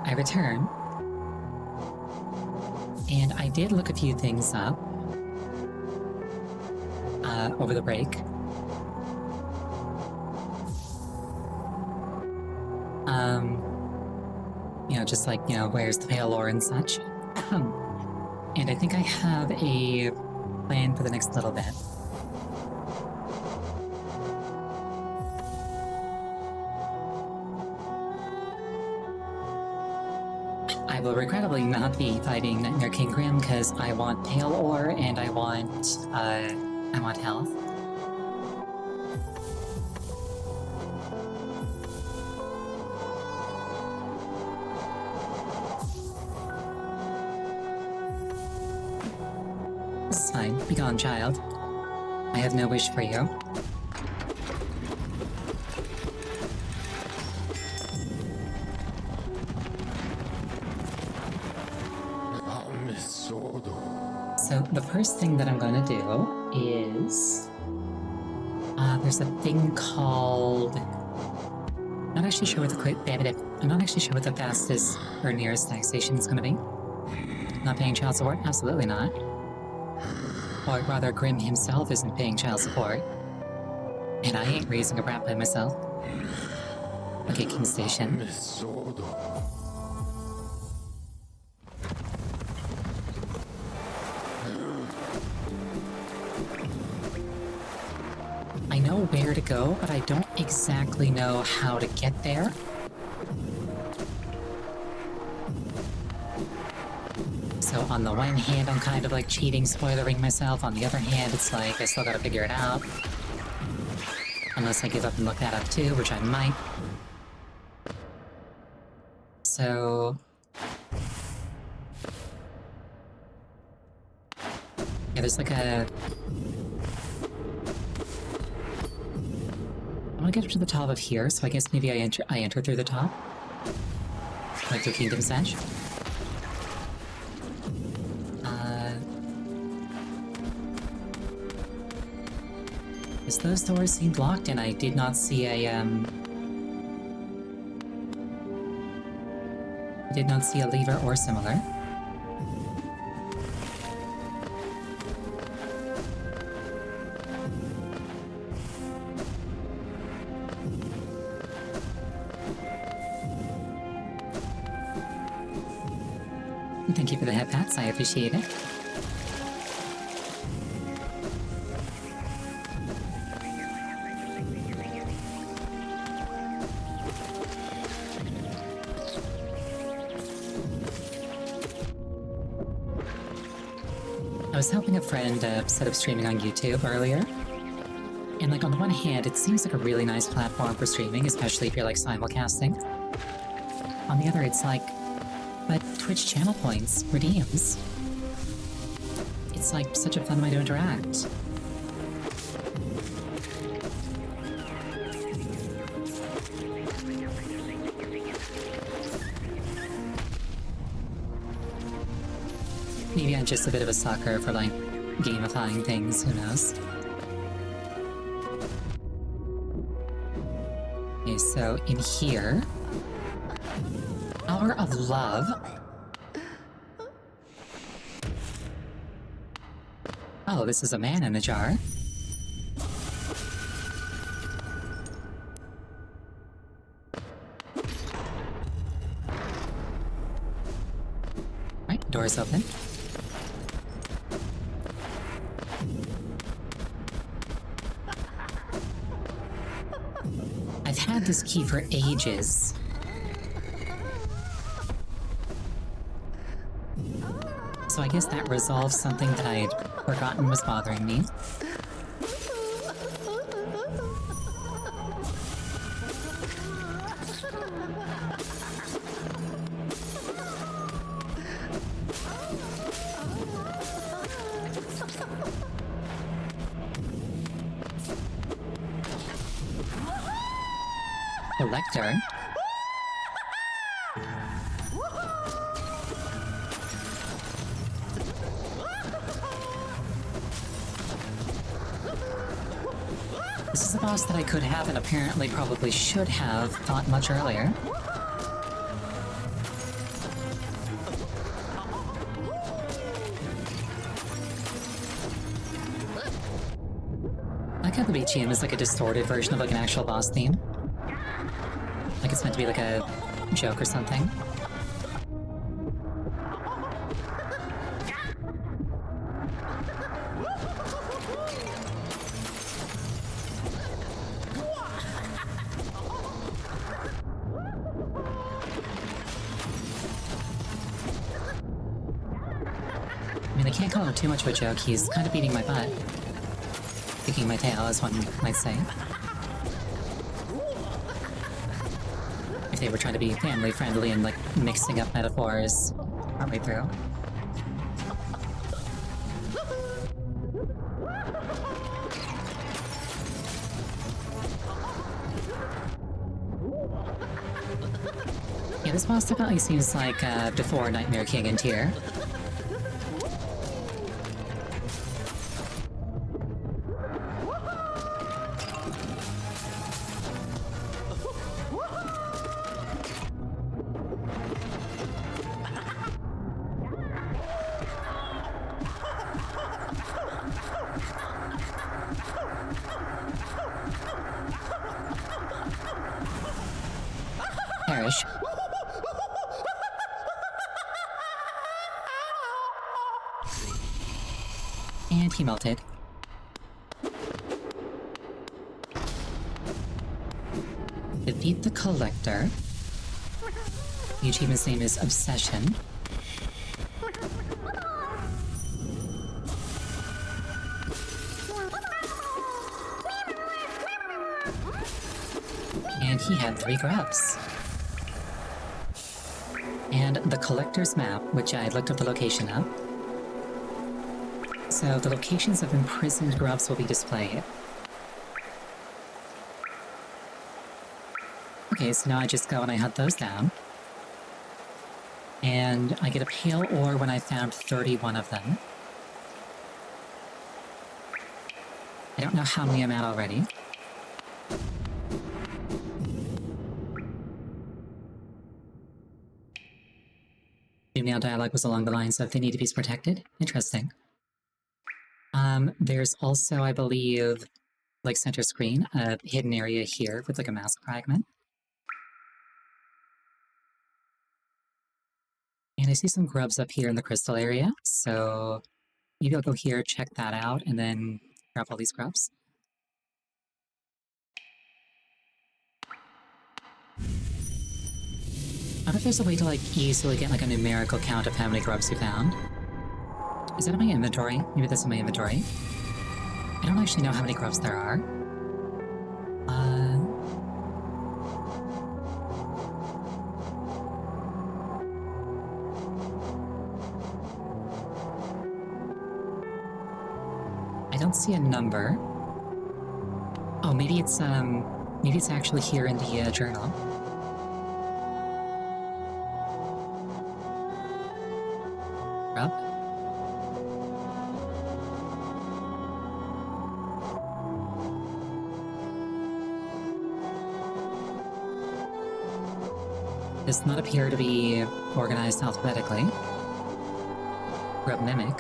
I return. And I did look a few things up over the break. You know, just like, you know, where's the pale ore and such. And I think I have a plan for the next little bit. I will regrettably not be fighting Nightmare King Grim because I want pale ore and I want health. This is fine. Be gone, child. I have no wish for you. So the first thing that I'm going to do is... there's a thing called... I'm not actually sure what the fastest or nearest taxation is going to be. Not paying child support? Absolutely not. Or rather, Grim himself isn't paying child support. And I ain't raising a brat by myself. Okay, King Station. I know where to go, but I don't exactly know how to get there. So on the one hand, I'm kind of like cheating, spoilering myself. On the other hand, it's like I still gotta figure it out. Unless I give up and look that up too, which I might. So... yeah, there's like a... I want to get up to the top of here, so I guess maybe I enter through the top. Like through Kingdom's Edge. As those doors seemed locked and I did not see a, I did not see a lever or similar. Thank you for the head pats, I appreciate it. I was helping a friend set up streaming on YouTube earlier. And like on the one hand, it seems like a really nice platform for streaming, especially if you're like simulcasting. On the other, it's like, but Twitch channel points, redeems. It's like such a fun way to interact. Maybe I'm just a bit of a sucker for like gamifying things, who knows? Okay, so in here... Hour of Love. Oh, this is a man in a jar. Right, door's open. I've had this key for ages. So I guess that resolves something that I had forgotten was bothering me. Collector. This is a boss that I could have and apparently probably should have fought much earlier. like how the BGM is like a distorted version of like an actual boss theme. Like it's meant to be like a joke or something. I mean, I can't call it too much of a joke. He's kind of beating my butt. Kicking my tail, as one might say. If they were trying to be family-friendly and, like, mixing up metaphors partway through. Yeah, this boss definitely seems like before Nightmare King and Tyr. Perish. And he melted. Defeat the Collector. The achievement's name is Obsession. And he had 3 grubs. And the Collector's map, which I looked up the location of. So the locations of imprisoned grubs will be displayed. Okay, so now I just go and I hunt those down. And I get a pale ore when I found 31 of them. I don't know how many I'm at already. Now dialogue was along the lines of they need to be protected. Interesting. There's also, I believe, like center screen, a hidden area here with like a mask fragment. And I see some grubs up here in the crystal area, so maybe I'll go here, check that out, and then grab all these grubs. I wonder if there's a way to like easily get like a numerical count of how many grubs you found. Is that in my inventory? Maybe that's in my inventory. I don't actually know how many grubs there are. I don't see a number. Oh, maybe it's actually here in the journal. Grub? Does not appear to be organized alphabetically. Grub Mimic.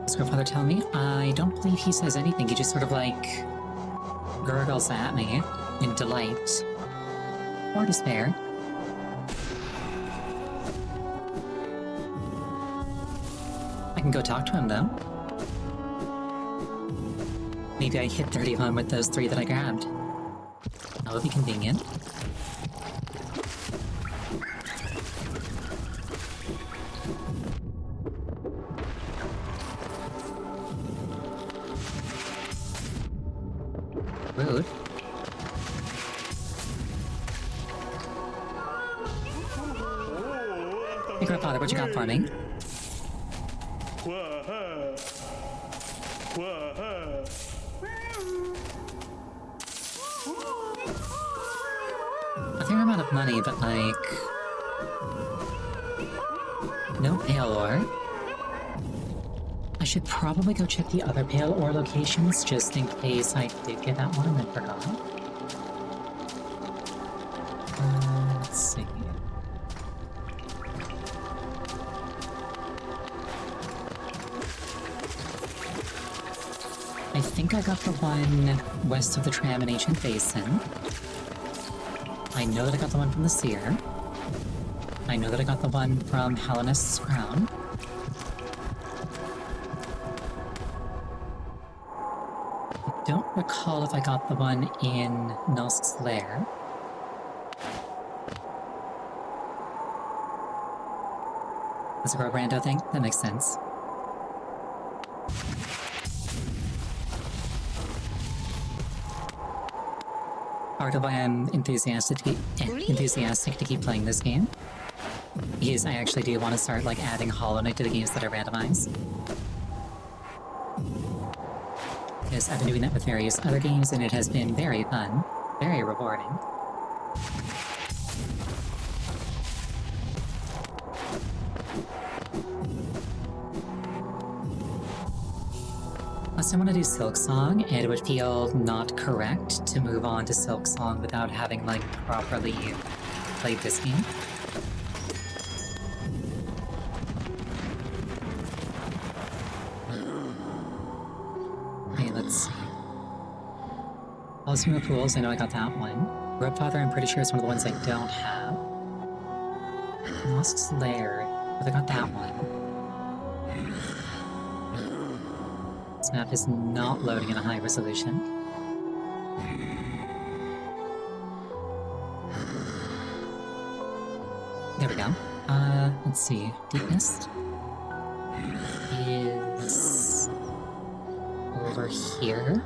Does Grubfather tell me? I don't believe he says anything. He just sort of like gurgles at me in delight or despair. I can go talk to him though. Maybe I hit 31 with those 3 that I grabbed. That would be convenient. Rude. Hey, Grandfather, what you got for me? A fair amount of money, but like... no pale ore. I should probably go check the other pale ore locations, just in case I did get that one and then forgot. Let's see. I think I got the one west of the tram in Ancient Basin. I know that I got the one from the Seer. I know that I got the one from Hellenist's Crown. I don't recall if I got the one in Nosk's Lair. That's a Rando thing? That makes sense. Part of why I'm enthusiastic to keep playing this game is I actually do want to start like adding Hollow Knight to the games that I randomize. Because I've been doing that with various other games and it has been very fun, very rewarding. Plus, I want to do Silksong, and it would feel not correct to move on to Silksong without having, like, properly played this game. Okay, let's see. Ultima Pools, I know I got that one. Grubfather, I'm pretty sure is one of the ones I don't have. Nosk's Lair, but I got that one. This map is not loading in a high resolution. There we go. Let's see. Deepest is over here.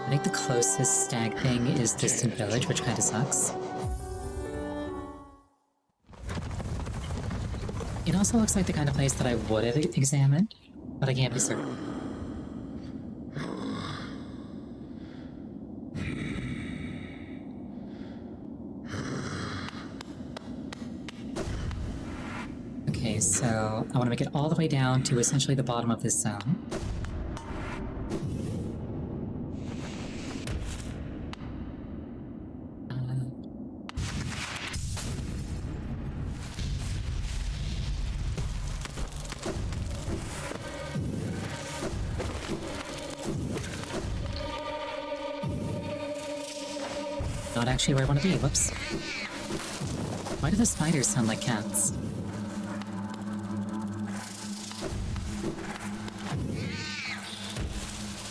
I think the closest stag thing is Distant Village, which kind of sucks. It also looks like the kind of place that I would have examined, but I can't be certain. Okay, so I want to make it all the way down to essentially the bottom of this zone. Not actually where I want to be, whoops. Why do the spiders sound like cats?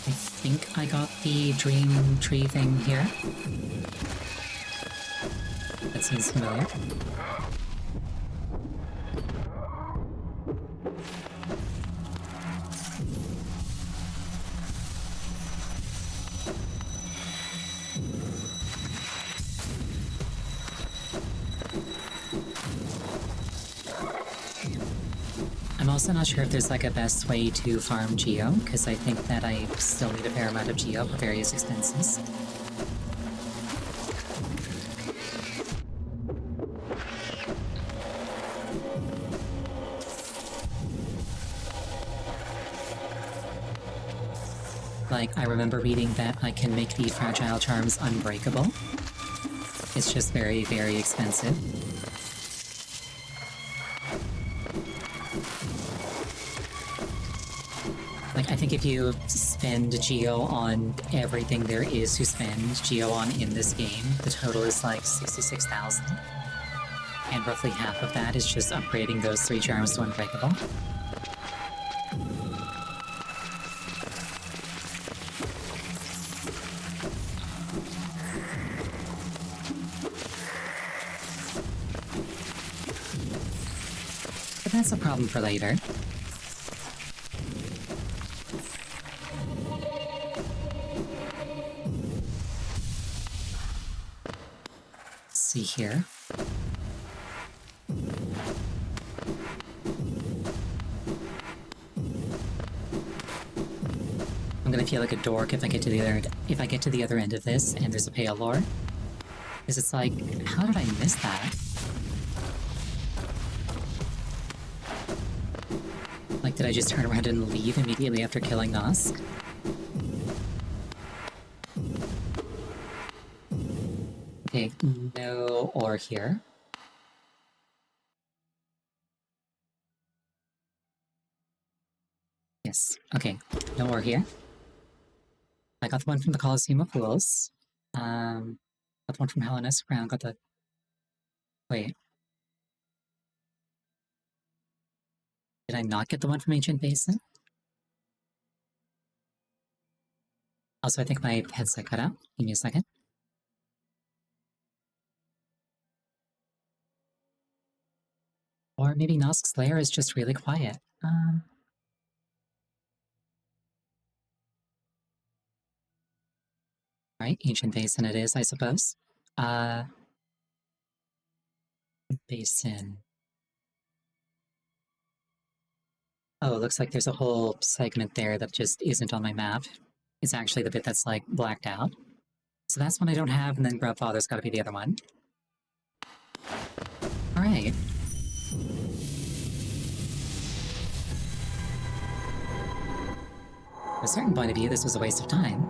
I think I got the dream tree thing here. That seems familiar. I'm also not sure if there's like a best way to farm Geo, because I think that I still need a fair amount of Geo for various expenses. Like, I remember reading that I can make the fragile charms unbreakable. It's just very, very expensive. Like, I think if you spend Geo on everything there is to spend Geo on in this game, the total is like 66,000. And roughly half of that is just upgrading those 3 charms to unbreakable. But that's a problem for later. See here. I'm gonna feel like a dork if I get to the other end of this and there's a pale lore. Because it's like, how did I miss that? Like, did I just turn around and leave immediately after killing Nosk? Okay, no ore here. Yes. Okay. No more here. I got the one from the Colosseum of Fools. Got the one from Hellenis Crown. Got the. Wait. Did I not get the one from Ancient Basin? Also, I think my headset cut out. Give me a second. Or maybe Nosk's Lair is just really quiet. Right, Ancient Basin it is, I suppose. Basin. Oh, looks like there's a whole segment there that just isn't on my map. It's actually the bit that's, like, blacked out. So that's one I don't have, and then Grubfather's gotta be the other one. Alright. From a certain point of view, this was a waste of time.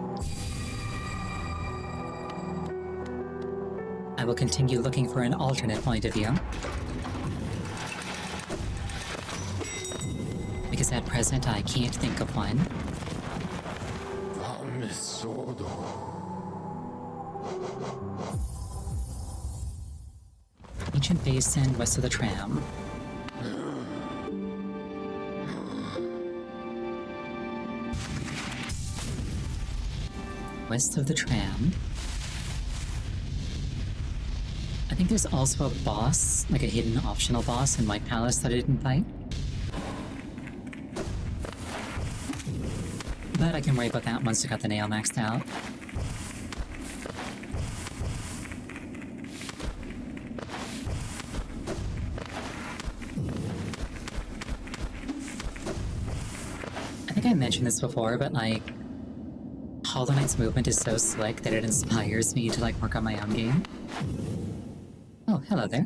I will continue looking for an alternate point of view. Because at present, I can't think of one. Ancient Basin, west of the tram. West of the tram. I think there's also a boss, like a hidden optional boss in White Palace that I didn't fight. But I can worry about that once I got the nail maxed out. I think I mentioned this before, but like, Hollow Knight's movement is so slick that it inspires me to like work on my own game. Oh, hello there.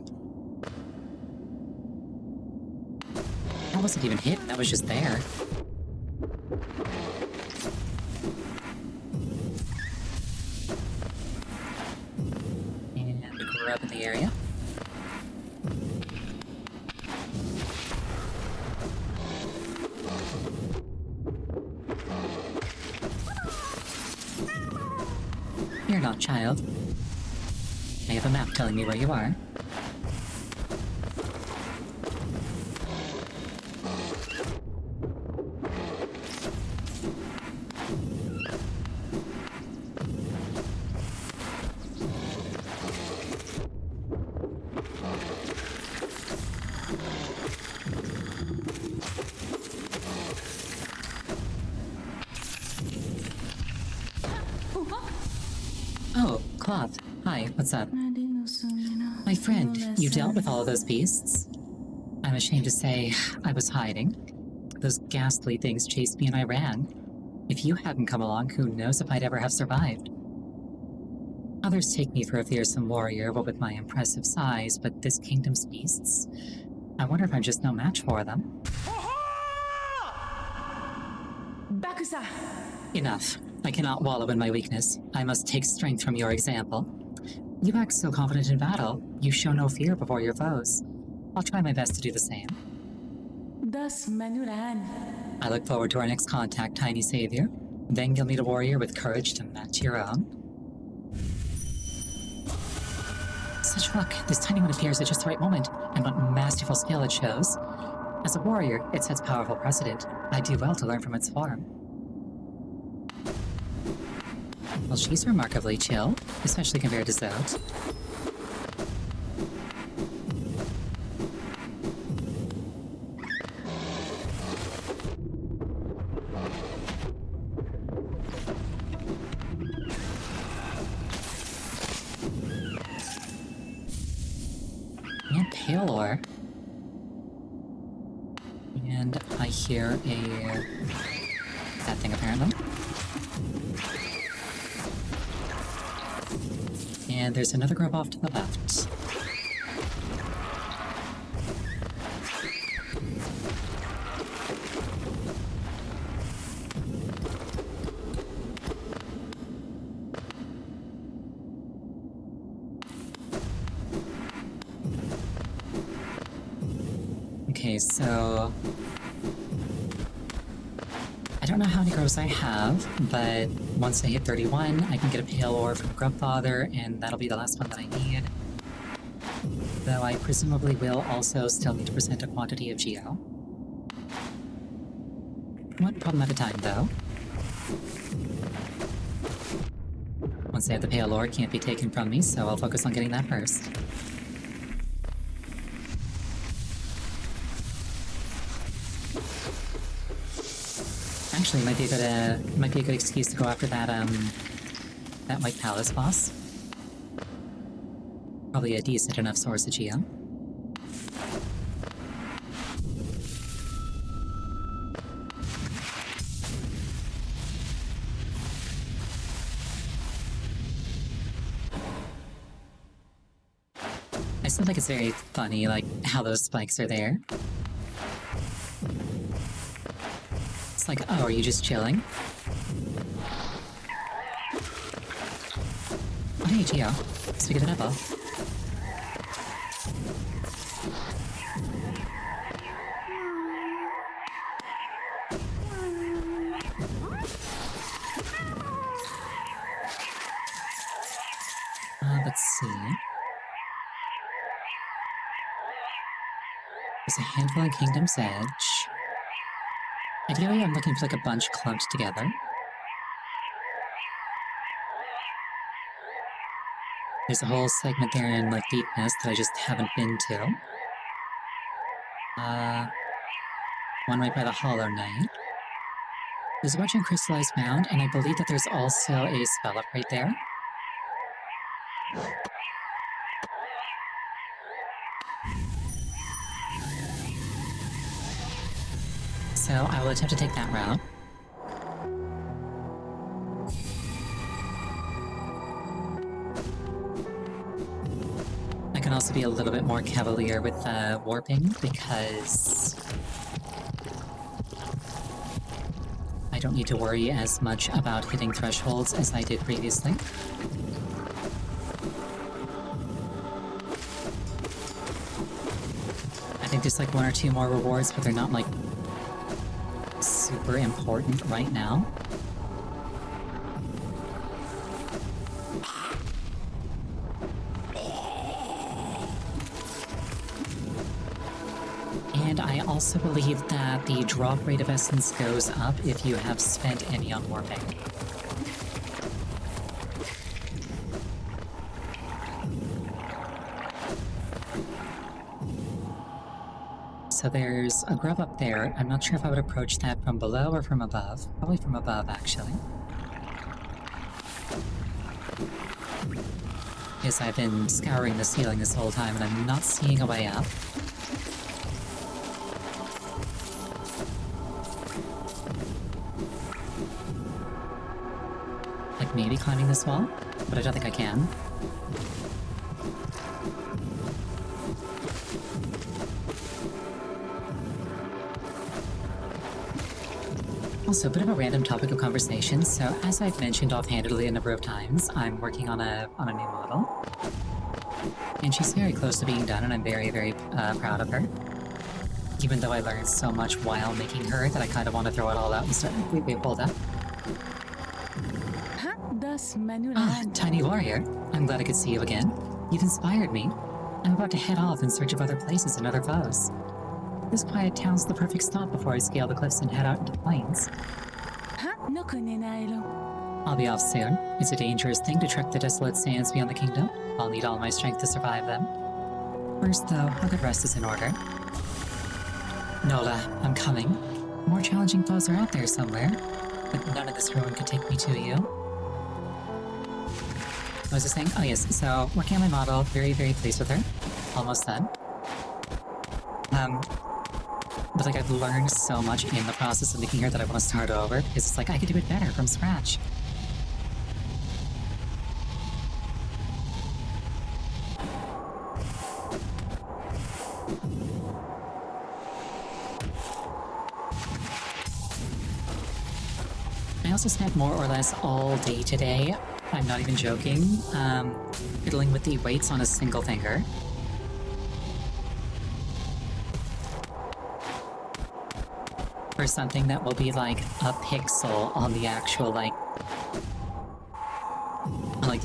That wasn't even hit, that was just there. And we're up in the area. You're not, child. I have a map telling me where you are. Oh, Cloth. Hi, what's up? My friend, you dealt with all of those beasts? I'm ashamed to say, I was hiding. Those ghastly things chased me and I ran. If you hadn't come along, who knows if I'd ever have survived. Others take me for a fearsome warrior, what with my impressive size, but this kingdom's beasts? I wonder if I'm just no match for them. Bakusa! Enough. I cannot wallow in my weakness. I must take strength from your example. You act so confident in battle. You show no fear before your foes. I'll try my best to do the same. Thus Manuran. I look forward to our next contact, Tiny Savior. Then you'll meet a warrior with courage to match your own. Such luck. This tiny one appears at just the right moment, and what masterful skill it shows. As a warrior, it sets powerful precedent. I do well to learn from its form. Well, she's remarkably chill, especially compared to Zote. And Palor. And I hear that thing apparently. And there's another grub off to the left. Okay, so I don't know how many grubs I have, but once I hit 31, I can get a pale ore from Grubfather, and that'll be the last one that I need. Though I presumably will also still need to present a quantity of Geo. One problem at a time, though. Once I have the pale ore, it can't be taken from me, so I'll focus on getting that first. Actually, it might be a good excuse to go after that White Palace boss. Probably a decent enough source of Geo. I still think it's very funny, like, how those spikes are there. It's like, oh, are you just chilling? Oh, hey, Geo. Speak of the devil. Let's see. There's a handful in Kingdom's Edge. Ideally, I'm looking for like a bunch clumped together. There's a whole segment there in like Deepness that I just haven't been to. One right by the Hollow Knight. There's a bunch in Crystallized Mound, and I believe that there's also a spell up right there. So I will attempt to take that route. I can also be a little bit more cavalier with warping because I don't need to worry as much about hitting thresholds as I did previously. I think there's like one or two more rewards, but they're not like super important right now. And I also believe that the drop rate of essence goes up if you have spent any on warping. So there's a grub up there. I'm not sure if I would approach that from below or from above. Probably from above, actually. Because I've been scouring the ceiling this whole time and I'm not seeing a way up. Like maybe climbing this wall, but I don't think I can. Also, a bit of a random topic of conversation, so as I've mentioned offhandedly a number of times, I'm working on a new model. And she's very close to being done, and I'm very, very proud of her. Even though I learned so much while making her that I kind of want to throw it all out and start... Wait, hold up. Tiny warrior. I'm glad I could see you again. You've inspired me. I'm about to head off in search of other places and other foes. This quiet town's the perfect stop before I scale the cliffs and head out into the plains. I'll be off soon. It's a dangerous thing to trek the desolate sands beyond the kingdom. I'll need all my strength to survive them. First, though, a good rest is in order. Nola, I'm coming. More challenging foes are out there somewhere, but none of this ruin could take me to you. What was I saying? Oh yes, so working on my model, very, very pleased with her. Almost done. But like I've learned so much in the process of making her that I want to start over, because it's like I could do it better from scratch. I also spent more or less all day today, I'm not even joking, fiddling with the weights on a single finger. for something that will be like a pixel on the actual the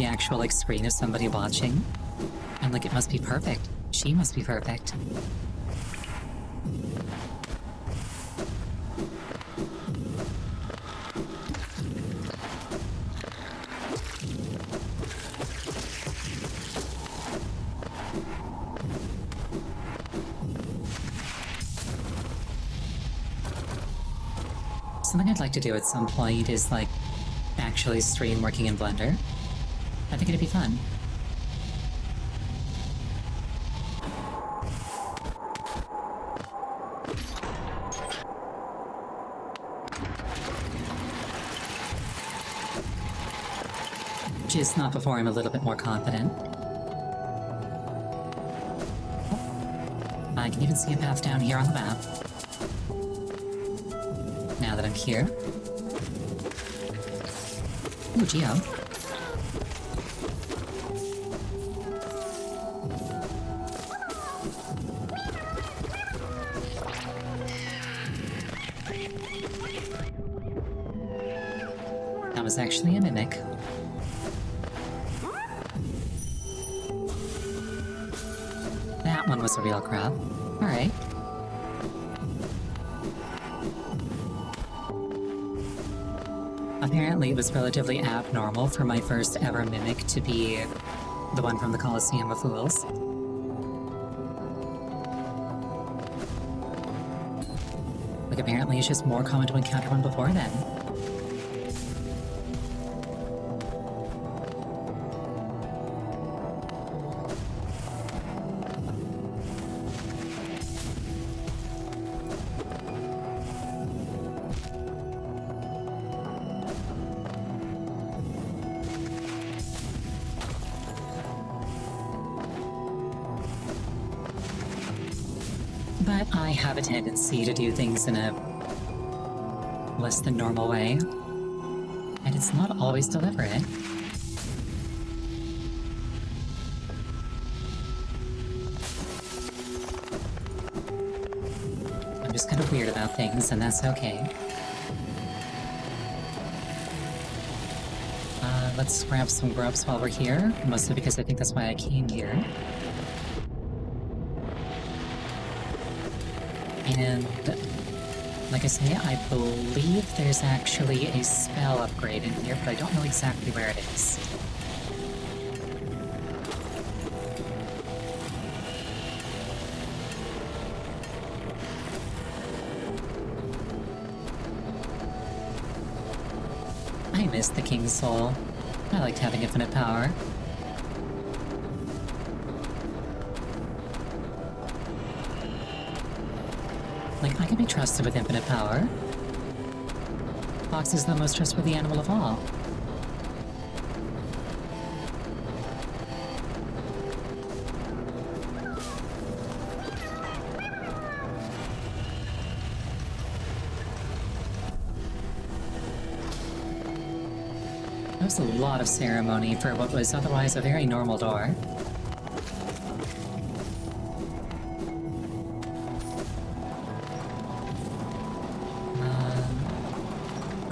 actual screen of somebody watching. And it must be perfect. She must be perfect. Something I'd like to do at some point is actually stream working in Blender. I think it'd be fun. Just not before I'm a little bit more confident. I can even see a path down here on the map. Now that I'm here. Ooh, Geo. That was actually a mimic. That one was a real crab. Alright. Apparently it was relatively abnormal for my first ever mimic to be the one from the Colosseum of Fools. Apparently it's just more common to encounter one before then. But I have a tendency to do things in a less than normal way, and it's not always deliberate. I'm just kind of weird about things, and that's okay. Let's grab some grubs while we're here, mostly because I think that's why I came here. And, like I say, I believe there's actually a spell upgrade in here, but I don't know exactly where it is. I missed the King's Soul. I liked having infinite power. I can be trusted with infinite power. Fox is the most trustworthy animal of all. That was a lot of ceremony for what was otherwise a very normal door.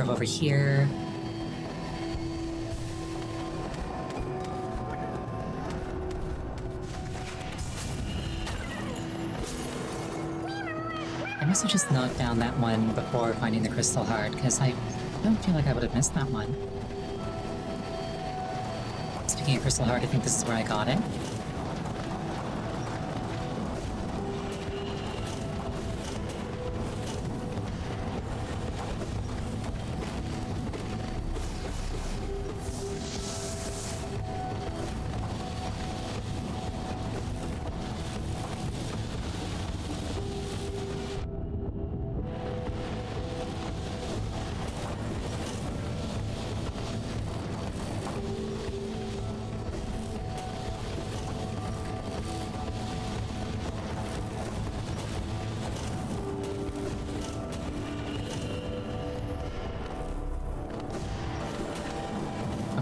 Over here. I must have just knocked down that one before finding the crystal heart, because I don't feel like I would have missed that one. Speaking of crystal heart, I think this is where I got it.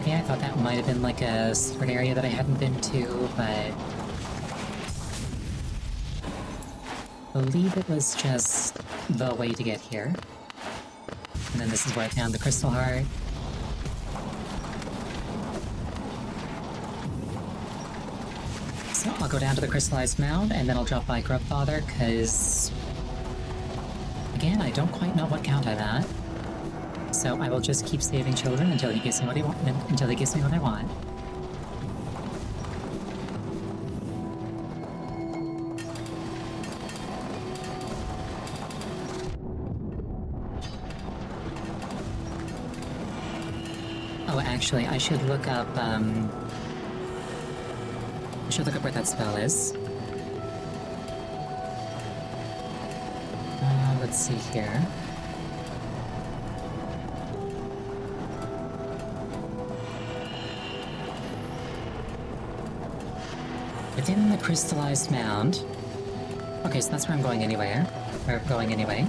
I thought that might have been a secret area that I hadn't been to, but I believe it was just the way to get here. And then this is where I found the crystal heart. So I'll go down to the crystallized mound, and then I'll drop by Grubfather, because... again, I don't quite know what count I'm at. So I will just keep saving children until he gives me what until he gives me what I want. Oh, actually, I should look up, where that spell is. Let's see here. Within the crystallized mound. Okay, so that's where I'm going anyway. Or going anyway.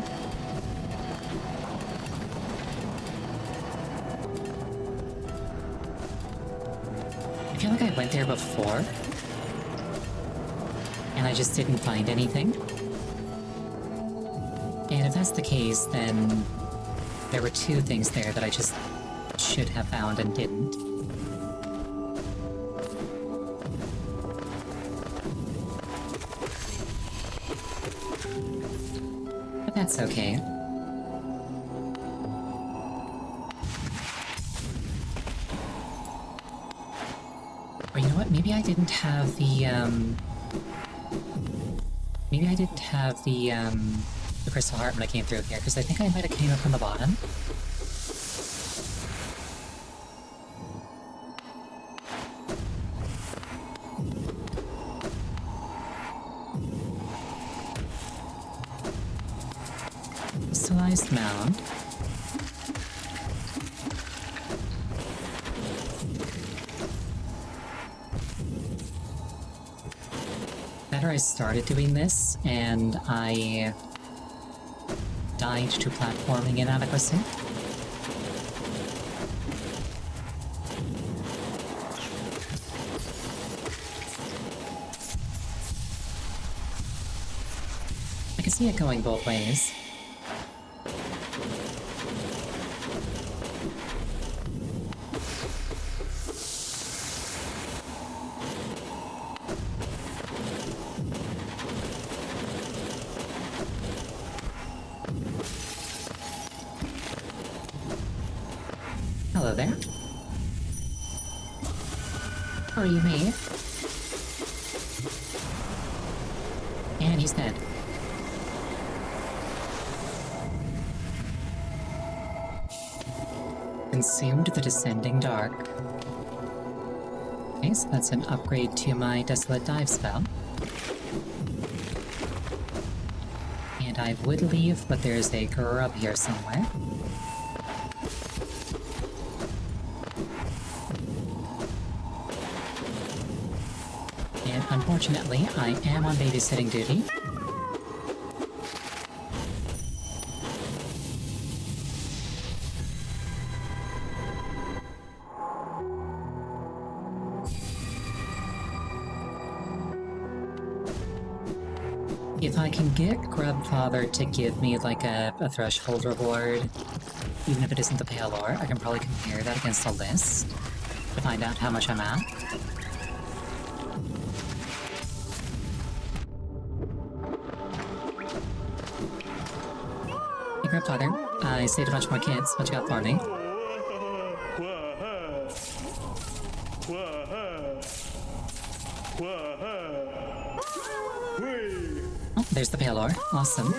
I feel like I went there before. And I just didn't find anything. And if that's the case, then there were two things there that I just should have found and didn't. But that's okay. Or you know what, maybe I didn't have the, maybe I didn't have the crystal heart when I came through here, because I think I might have came up from the bottom. Crystallized mound. Better I started doing this, and I died to platforming inadequacy. I can see it going both ways. Hello there. How are you, mate? And he's dead. Consumed the Descending Dark. Okay, so that's an upgrade to my Desolate Dive spell. And I would leave, but there's a grub here somewhere. And unfortunately, I am on babysitting duty. If I can get Grubfather to give me like a threshold reward, even if it isn't the Pale Ore, I can probably compare that against a list to find out how much I'm at. Hey Grubfather, I saved a bunch more kids. What you got for me? Oh, there's the Pale Ore. Awesome.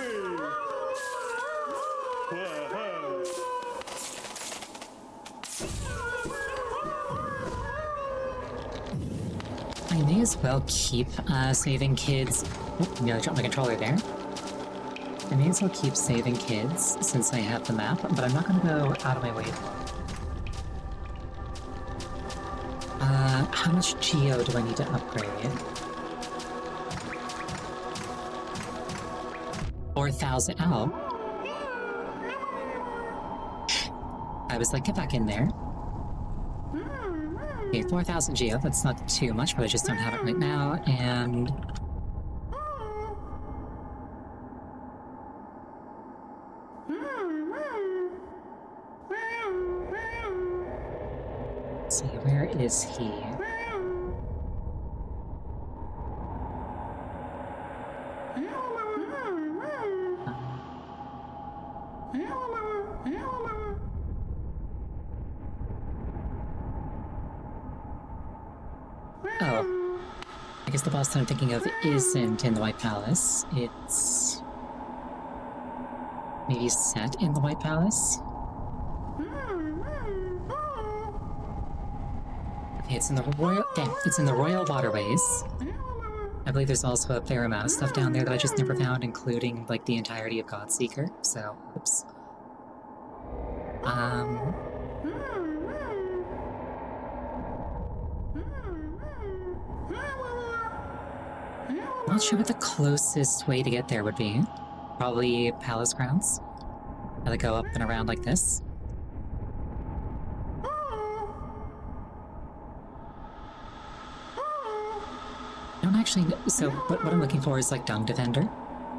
I may as well keep saving kids. Oh, yeah, I dropped my controller there. I may as well keep saving kids since I have the map, but I'm not gonna go out of my way. How much Geo do I need to upgrade? 4,000. Oh. I was like, get back in there. Okay, 4,000 Geo. That's not too much, but I just don't have it right now, and... Let's see, where is he? Oh. I guess the boss that I'm thinking of isn't in the White Palace. It's maybe set in the White Palace? Okay, it's in the Royal... Damn, it's in the Royal Waterways. I believe there's also a fair amount of stuff down there that I just never found, including, like, the entirety of Godseeker, so, oops. Not sure what the closest way to get there would be. Probably Palace Grounds. Gotta go up and around like this. I don't actually know. So, what I'm looking for is, like, Dung Defender.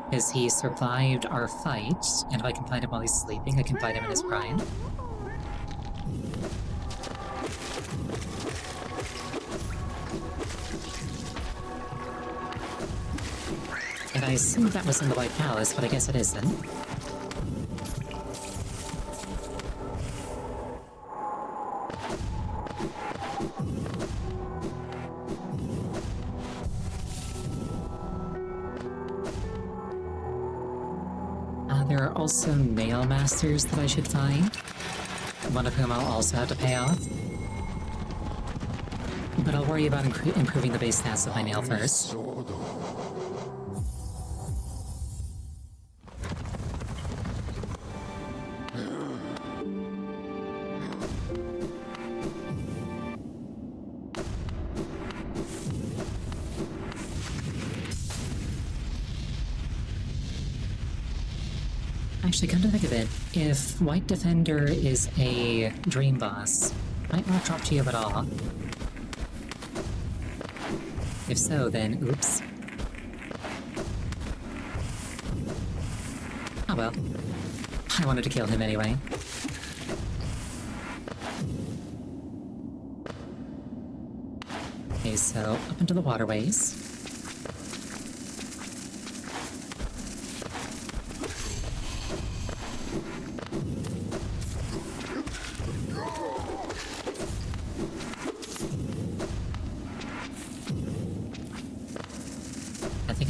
Because he survived our fight, and if I can find him while he's sleeping, I can find him in his prime. And I assumed that was in the White Palace, but I guess it isn't. There are also Nail Masters that I should find, one of whom I'll also have to pay off. But I'll worry about improving the base stats of my nail first. Actually, come to think of it, if White Defender is a dream boss, might not drop to you at all. If so, then oops. Oh well. I wanted to kill him anyway. Okay, so up into the waterways.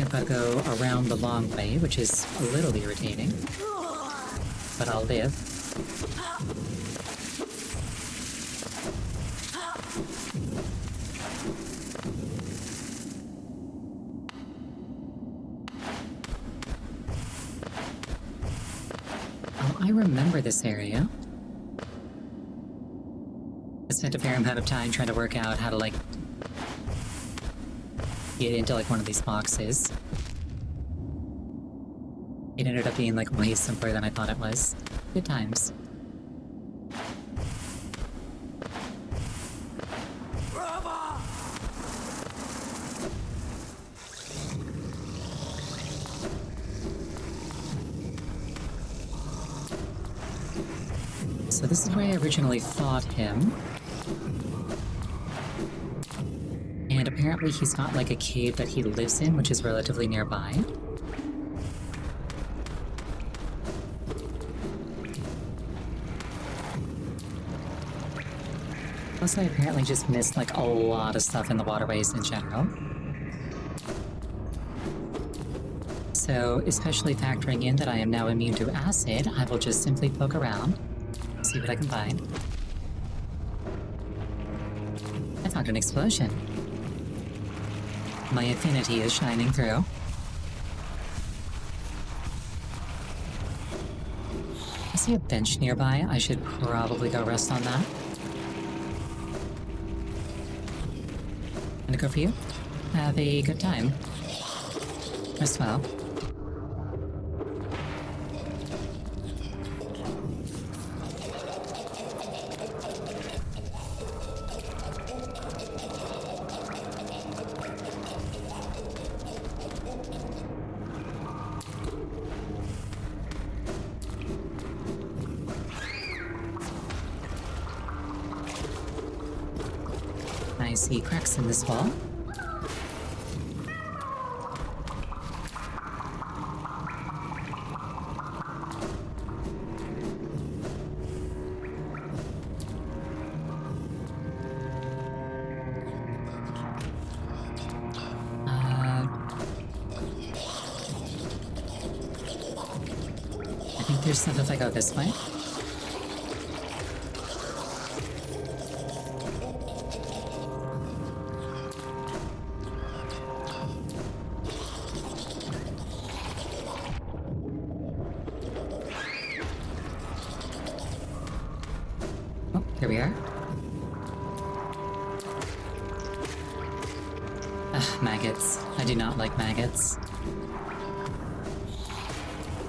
I've got to go around the long way, which is a little irritating. But I'll live. Oh, I remember this area. I spent a fair amount of time trying to work out how to, like, get into, like, one of these boxes. It ended up being, like, way simpler than I thought it was. Good times. So this is where I originally fought him. And apparently he's got, like, a cave that he lives in, which is relatively nearby. Plus, I apparently just missed, like, a lot of stuff in the waterways in general. So, especially factoring in that I am now immune to acid, I will just simply poke around, see what I can find. I found an explosion. My affinity is shining through. I see a bench nearby. I should probably go rest on that. Gonna go for you. Have a good time. Rest well. I see cracks in this wall. I think there's stuff if I go this way. Oh, here we are. Ugh, maggots. I do not like maggots.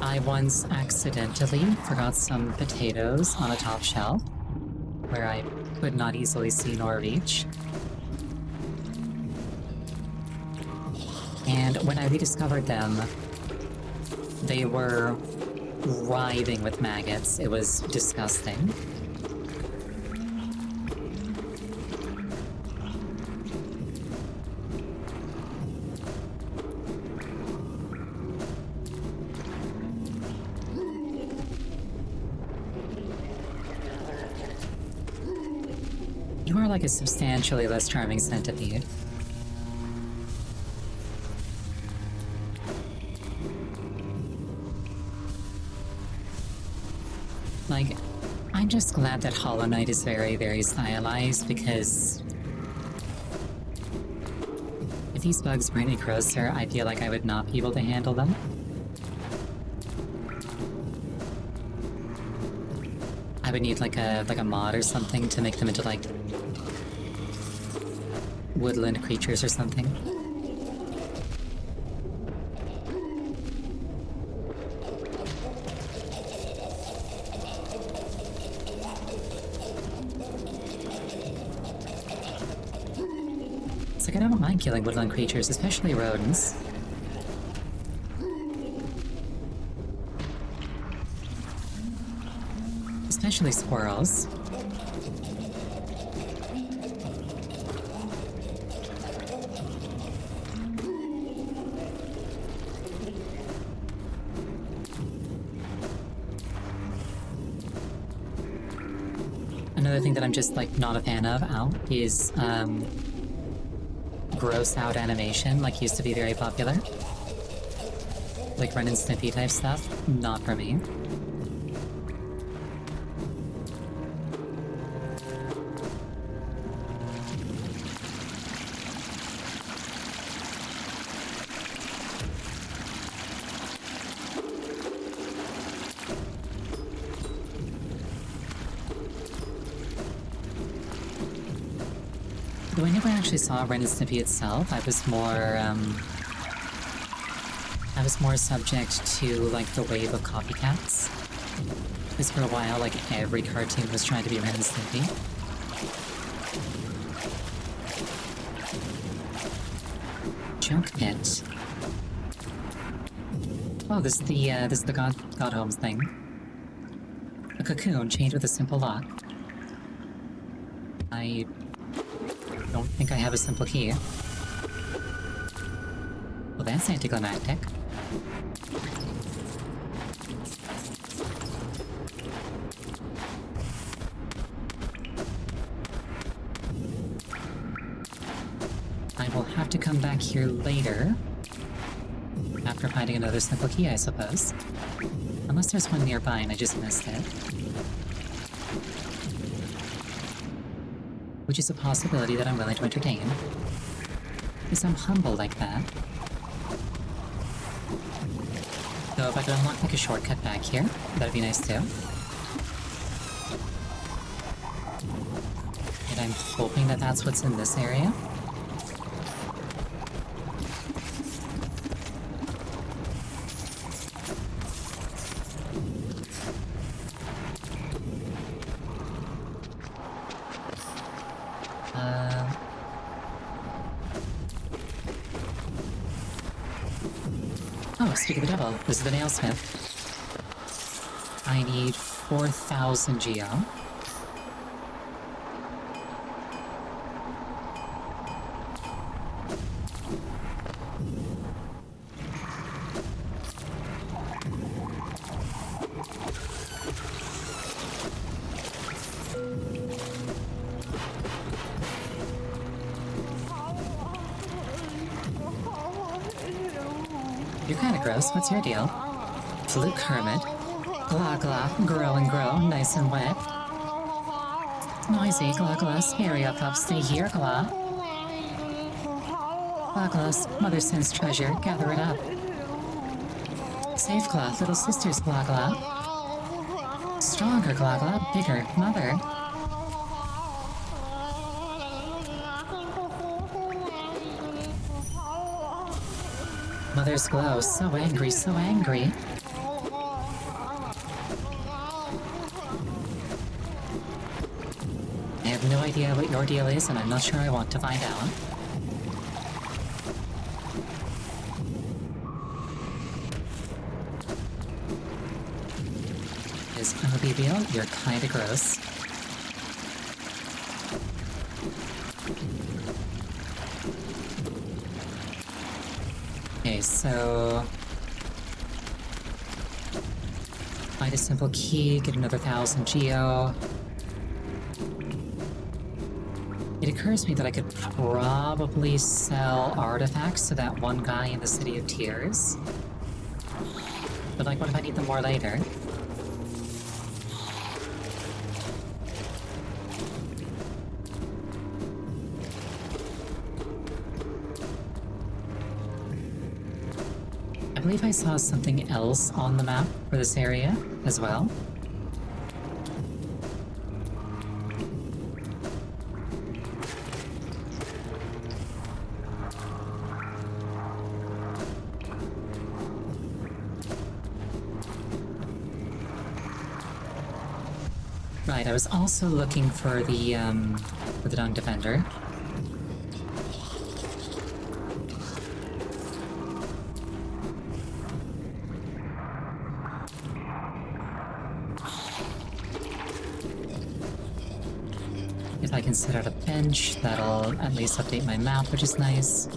I once accidentally forgot some potatoes on a top shelf, where I could not easily see nor reach. And when I rediscovered them, they were writhing with maggots. It was disgusting. You are like a substantially less charming centipede. Like, I'm just glad that Hollow Knight is very, very stylized, because if these bugs were any grosser, I feel like I would not be able to handle them. I would need like a mod or something to make them into like woodland creatures or something. It's like I don't mind killing woodland creatures, especially rodents. Especially squirrels. Another thing that I'm just like not a fan of is gross out animation, like used to be very popular. Like Ren and Stimpy type stuff, not for me. Though I never actually saw Ren and Stimpy itself, I was more subject to like the wave of copycats. Because for a while, like every cartoon was trying to be Ren and Stimpy. Junk pit. Oh, this is the God Homes thing. A cocoon chained with a simple lock. I don't think I have a simple key. Well, that's anticlimactic. I will have to come back here later. After finding another simple key, I suppose. Unless there's one nearby and I just missed it. Which is a possibility that I'm willing to entertain. Because I'm humble like that. So if I could unlock like a shortcut back here, that'd be nice too. And I'm hoping that that's what's in this area. Oh, speak of the devil, this is the nailsmith. I need 4,000 geo. You're kinda gross. What's your deal? Fluke Hermit. Glah glah, grow and grow, nice and wet. Noisy, glah glah, scary up up, stay here, glah. Glah glah, mother sends treasure, gather it up. Safe glah, little sisters, glah glah. Stronger, glah glah, bigger, mother. Mother's glow, so angry, so angry. I have no idea what your deal is, and I'm not sure I want to find out. Is gonna be real? You're kinda gross. Okay, so... find a simple key, get another 1,000 geo. It occurs to me that I could probably sell artifacts to that one guy in the City of Tears. But like, what if I need them more later? I believe I saw something else on the map for this area as well. Right, I was also looking for the Dung Defender. If I can set out a bench, that'll at least update my map, which is nice.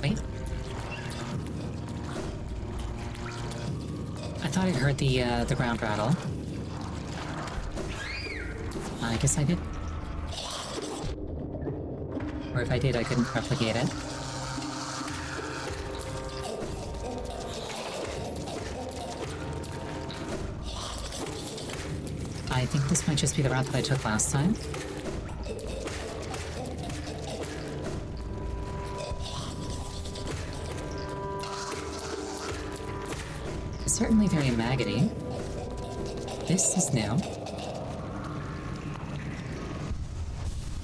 Wait. I thought I heard the ground rattle. I guess I did. Or if I did, I couldn't replicate it. I think this might just be the route that I took last time. It's certainly very maggoty. This is new.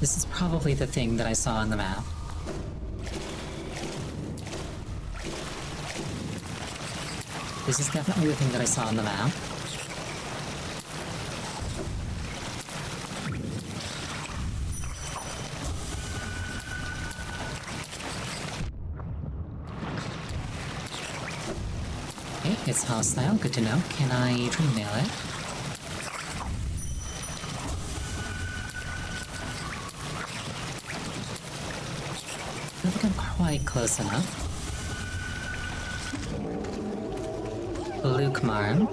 This is probably the thing that I saw on the map. This is definitely the thing that I saw on the map. Okay, it's hostile, good to know. Can I dream mail it? I don't think I'm quite close enough. Luke Marm.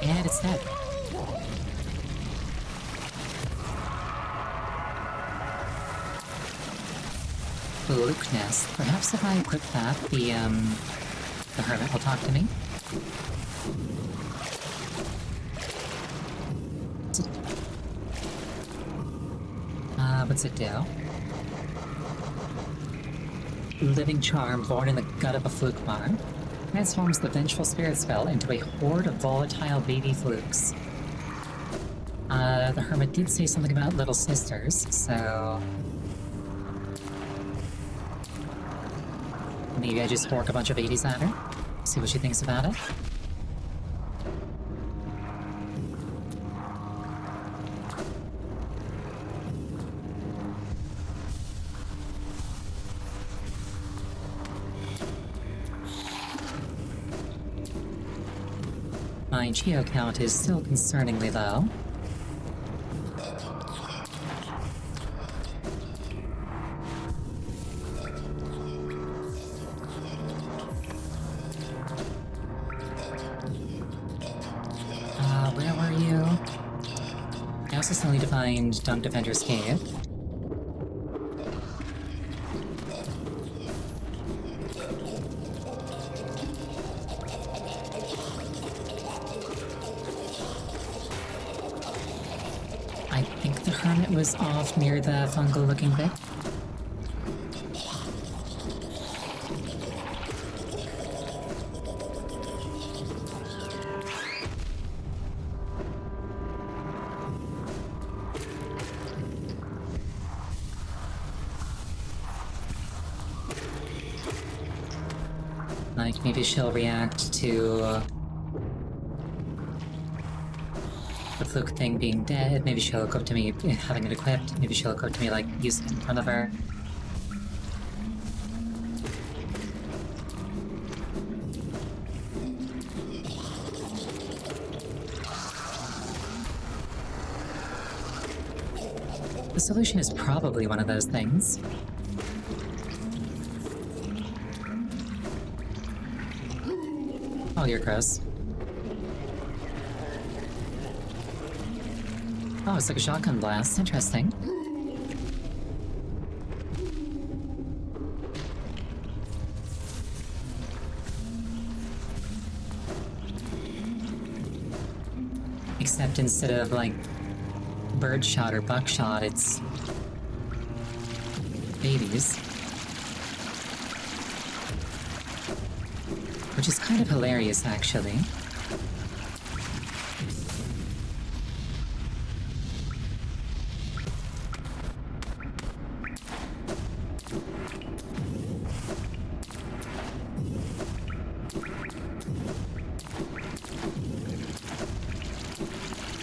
And it's dead. Luke Nest. Perhaps if I equip that, the hermit will talk to me. What's it do? Living Charm, born in the gut of a fluke barn, transforms the Vengeful Spirit spell into a horde of volatile baby flukes. The hermit did say something about little sisters, so... maybe I just fork a bunch of 80s at her, see what she thinks about it. My geo count is still concerningly low. Where were you? I also still need to find Dunk Defender's Cave. I think the Hermit was off near the fungal-looking bit. Like, maybe she'll react to the fluke thing being dead. Maybe she'll look up to me having it equipped. Maybe she'll look up to me like using it in front of her. The solution is probably one of those things. Oh, you're gross. Oh, it's like a shotgun blast. Interesting. Except instead of, like, birdshot or buckshot, it's babies. Which is kind of hilarious, actually.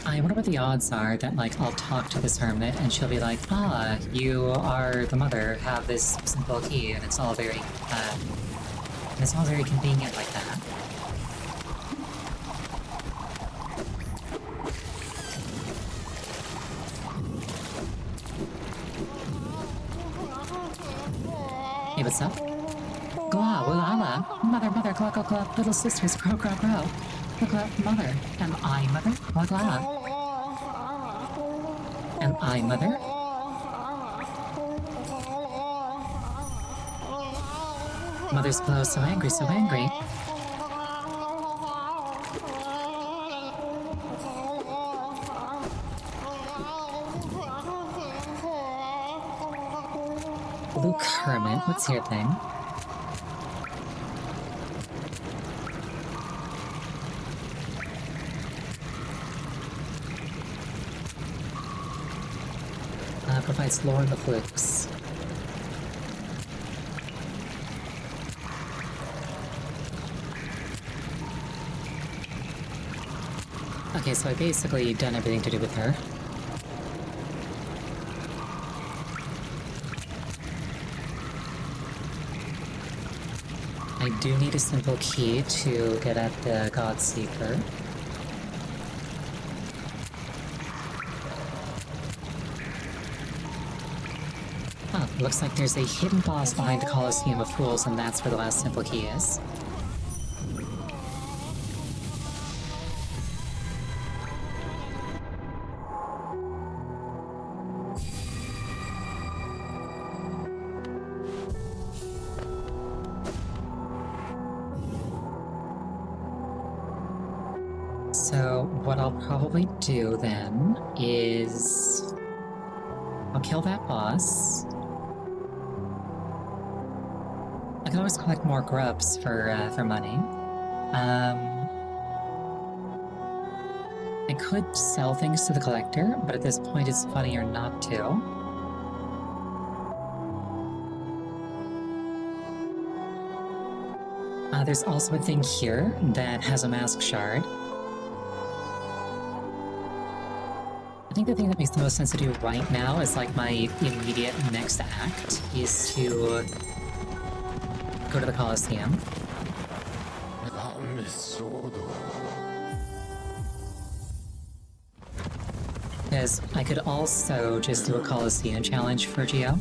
I wonder what the odds are that, like, I'll talk to this hermit and she'll be like, ah, you are the mother, have this simple key, and it's all very convenient like that. Hey, what's up? Glah, Willala, mother, glah, glah, glah, little sisters, grow, grow, grow. Glah, glah, mother, am I mother? Glah, glah. Am I mother? Mother's glow, so angry, so angry. Luke Hermit, what's your thing? Provides lore of the flukes. Okay, so I basically done everything to do with her. I do need a simple key to get at the Godseeker. Oh, looks like there's a hidden boss behind the Colosseum of Fools, and that's where the last simple key is. So, what I'll probably do then is I'll kill that boss. I can always collect more grubs for money. I could sell things to the collector, but at this point it's funnier not to. There's also a thing here that has a mask shard. I think the thing that makes the most sense to do right now is like my immediate next act is to go to the Colosseum. Because I could also just do a Coliseum challenge for Geo.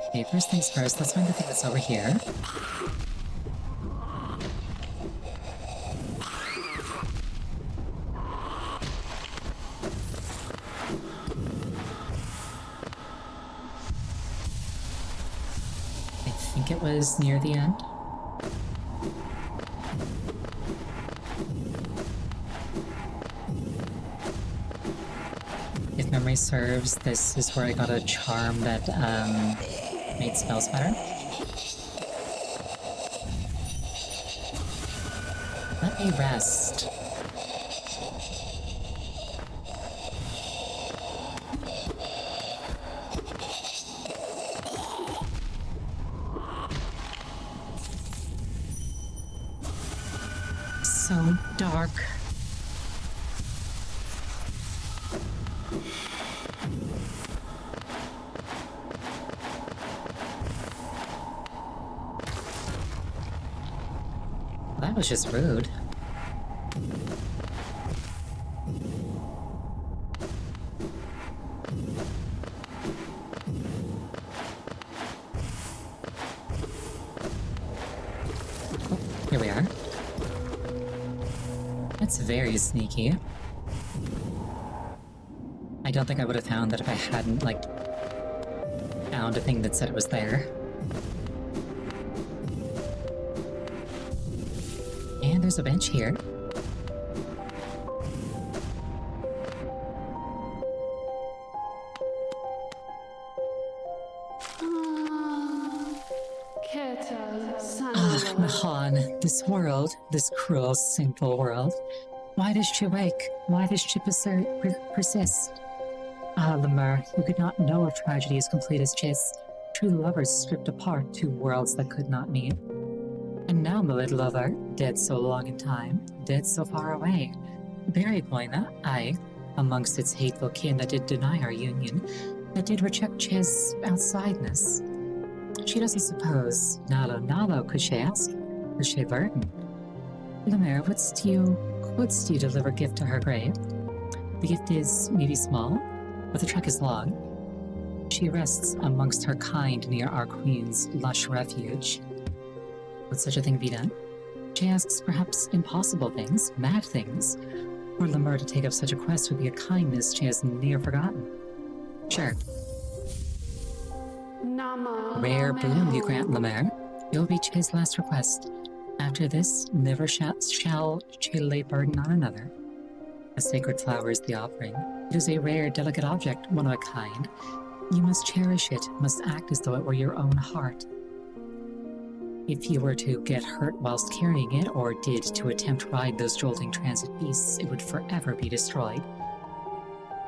Okay, first things first, let's find the thing that's over here. I think it was near the end. If memory serves, this is where I got a charm that made spells better. Let me rest. So dark. That was just rude. Oh, here we are. That's very sneaky. I don't think I would have found that if I hadn't, like, found a thing that said it was there. And there's a bench here. Ah, Mahan, this world, this cruel, sinful world. Why does she wake? Why does she persist? Ah, Lemur, you could not know a tragedy as complete as Chiss. True lovers stripped apart, two worlds that could not meet. And now, my little lover, dead so long in time, dead so far away. Buried, Moina, I, amongst its hateful kin that did deny our union, that did reject Chiss outsideness. She doesn't suppose, Nalo, could she ask? Could she burden? Lemur, couldst you deliver gift to her grave? The gift is maybe small, but the trek is long. She rests amongst her kind near our queen's lush refuge. Would such a thing be done? She asks perhaps impossible things, mad things. For Lemur to take up such a quest would be a kindness she has near forgotten. Sure. Rare boon you grant, Lemur. It will be his last request. After this, never shall she lay burden on another. A sacred flower is the offering. It is a rare, delicate object, one of a kind. You must cherish it, must act as though it were your own heart. If you were to get hurt whilst carrying it, or did to attempt to ride those jolting transit beasts, it would forever be destroyed.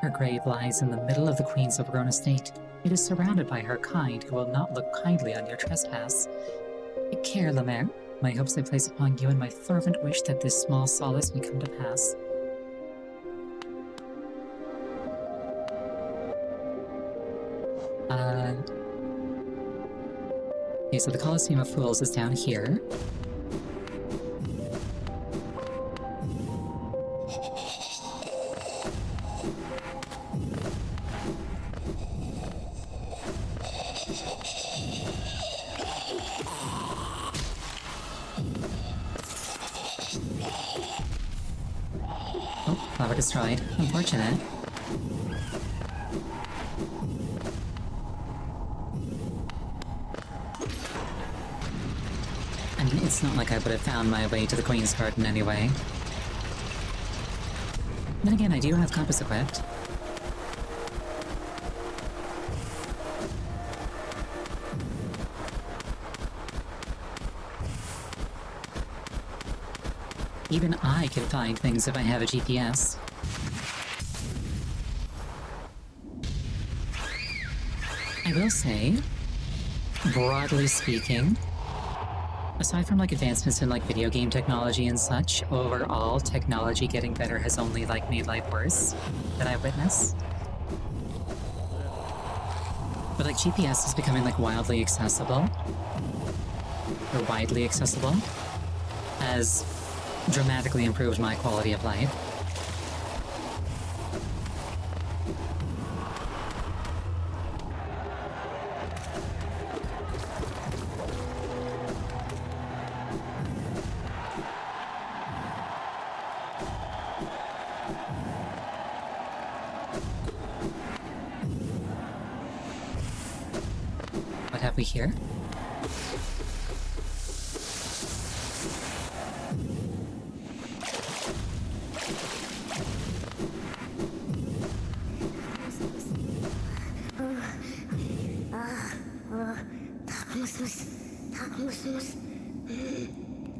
Her grave lies in the middle of the Queen's overgrown estate. It is surrounded by her kind, who will not look kindly on your trespass. Take care, Lemur. My hopes I place upon you, and my fervent wish that this small solace may come to pass. Okay, so the Colosseum of Fools is down here. Oh, flower destroyed. Unfortunate. It's not like I would have found my way to the Queen's Garden anyway. Then again, I do have compass equipped. Even I can find things if I have a GPS. I will say, broadly speaking, Aside from like advancements in like video game technology and such, overall technology getting better has only like made life worse that I witness. But like GPS is becoming like wildly accessible, or widely accessible, has dramatically improved my quality of life. What have we here?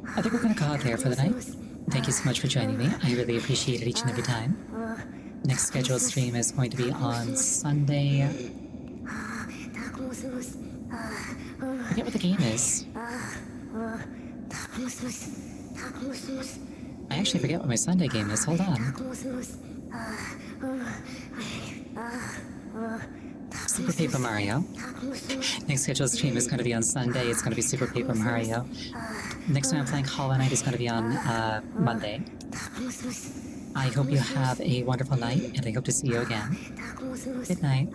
I think we're gonna call it there for the night. Thank you so much for joining me. I really appreciate it each and every time. Next scheduled stream is going to be on Sunday. I forget what the game is. I actually forget what my Sunday game is. Hold on. Super Paper Mario. Next scheduled stream is going to be on Sunday. It's going to be Super Paper Mario. Next time I'm playing Hollow Knight is going to be on Monday. I hope you have a wonderful night, and I hope to see you again. Good night.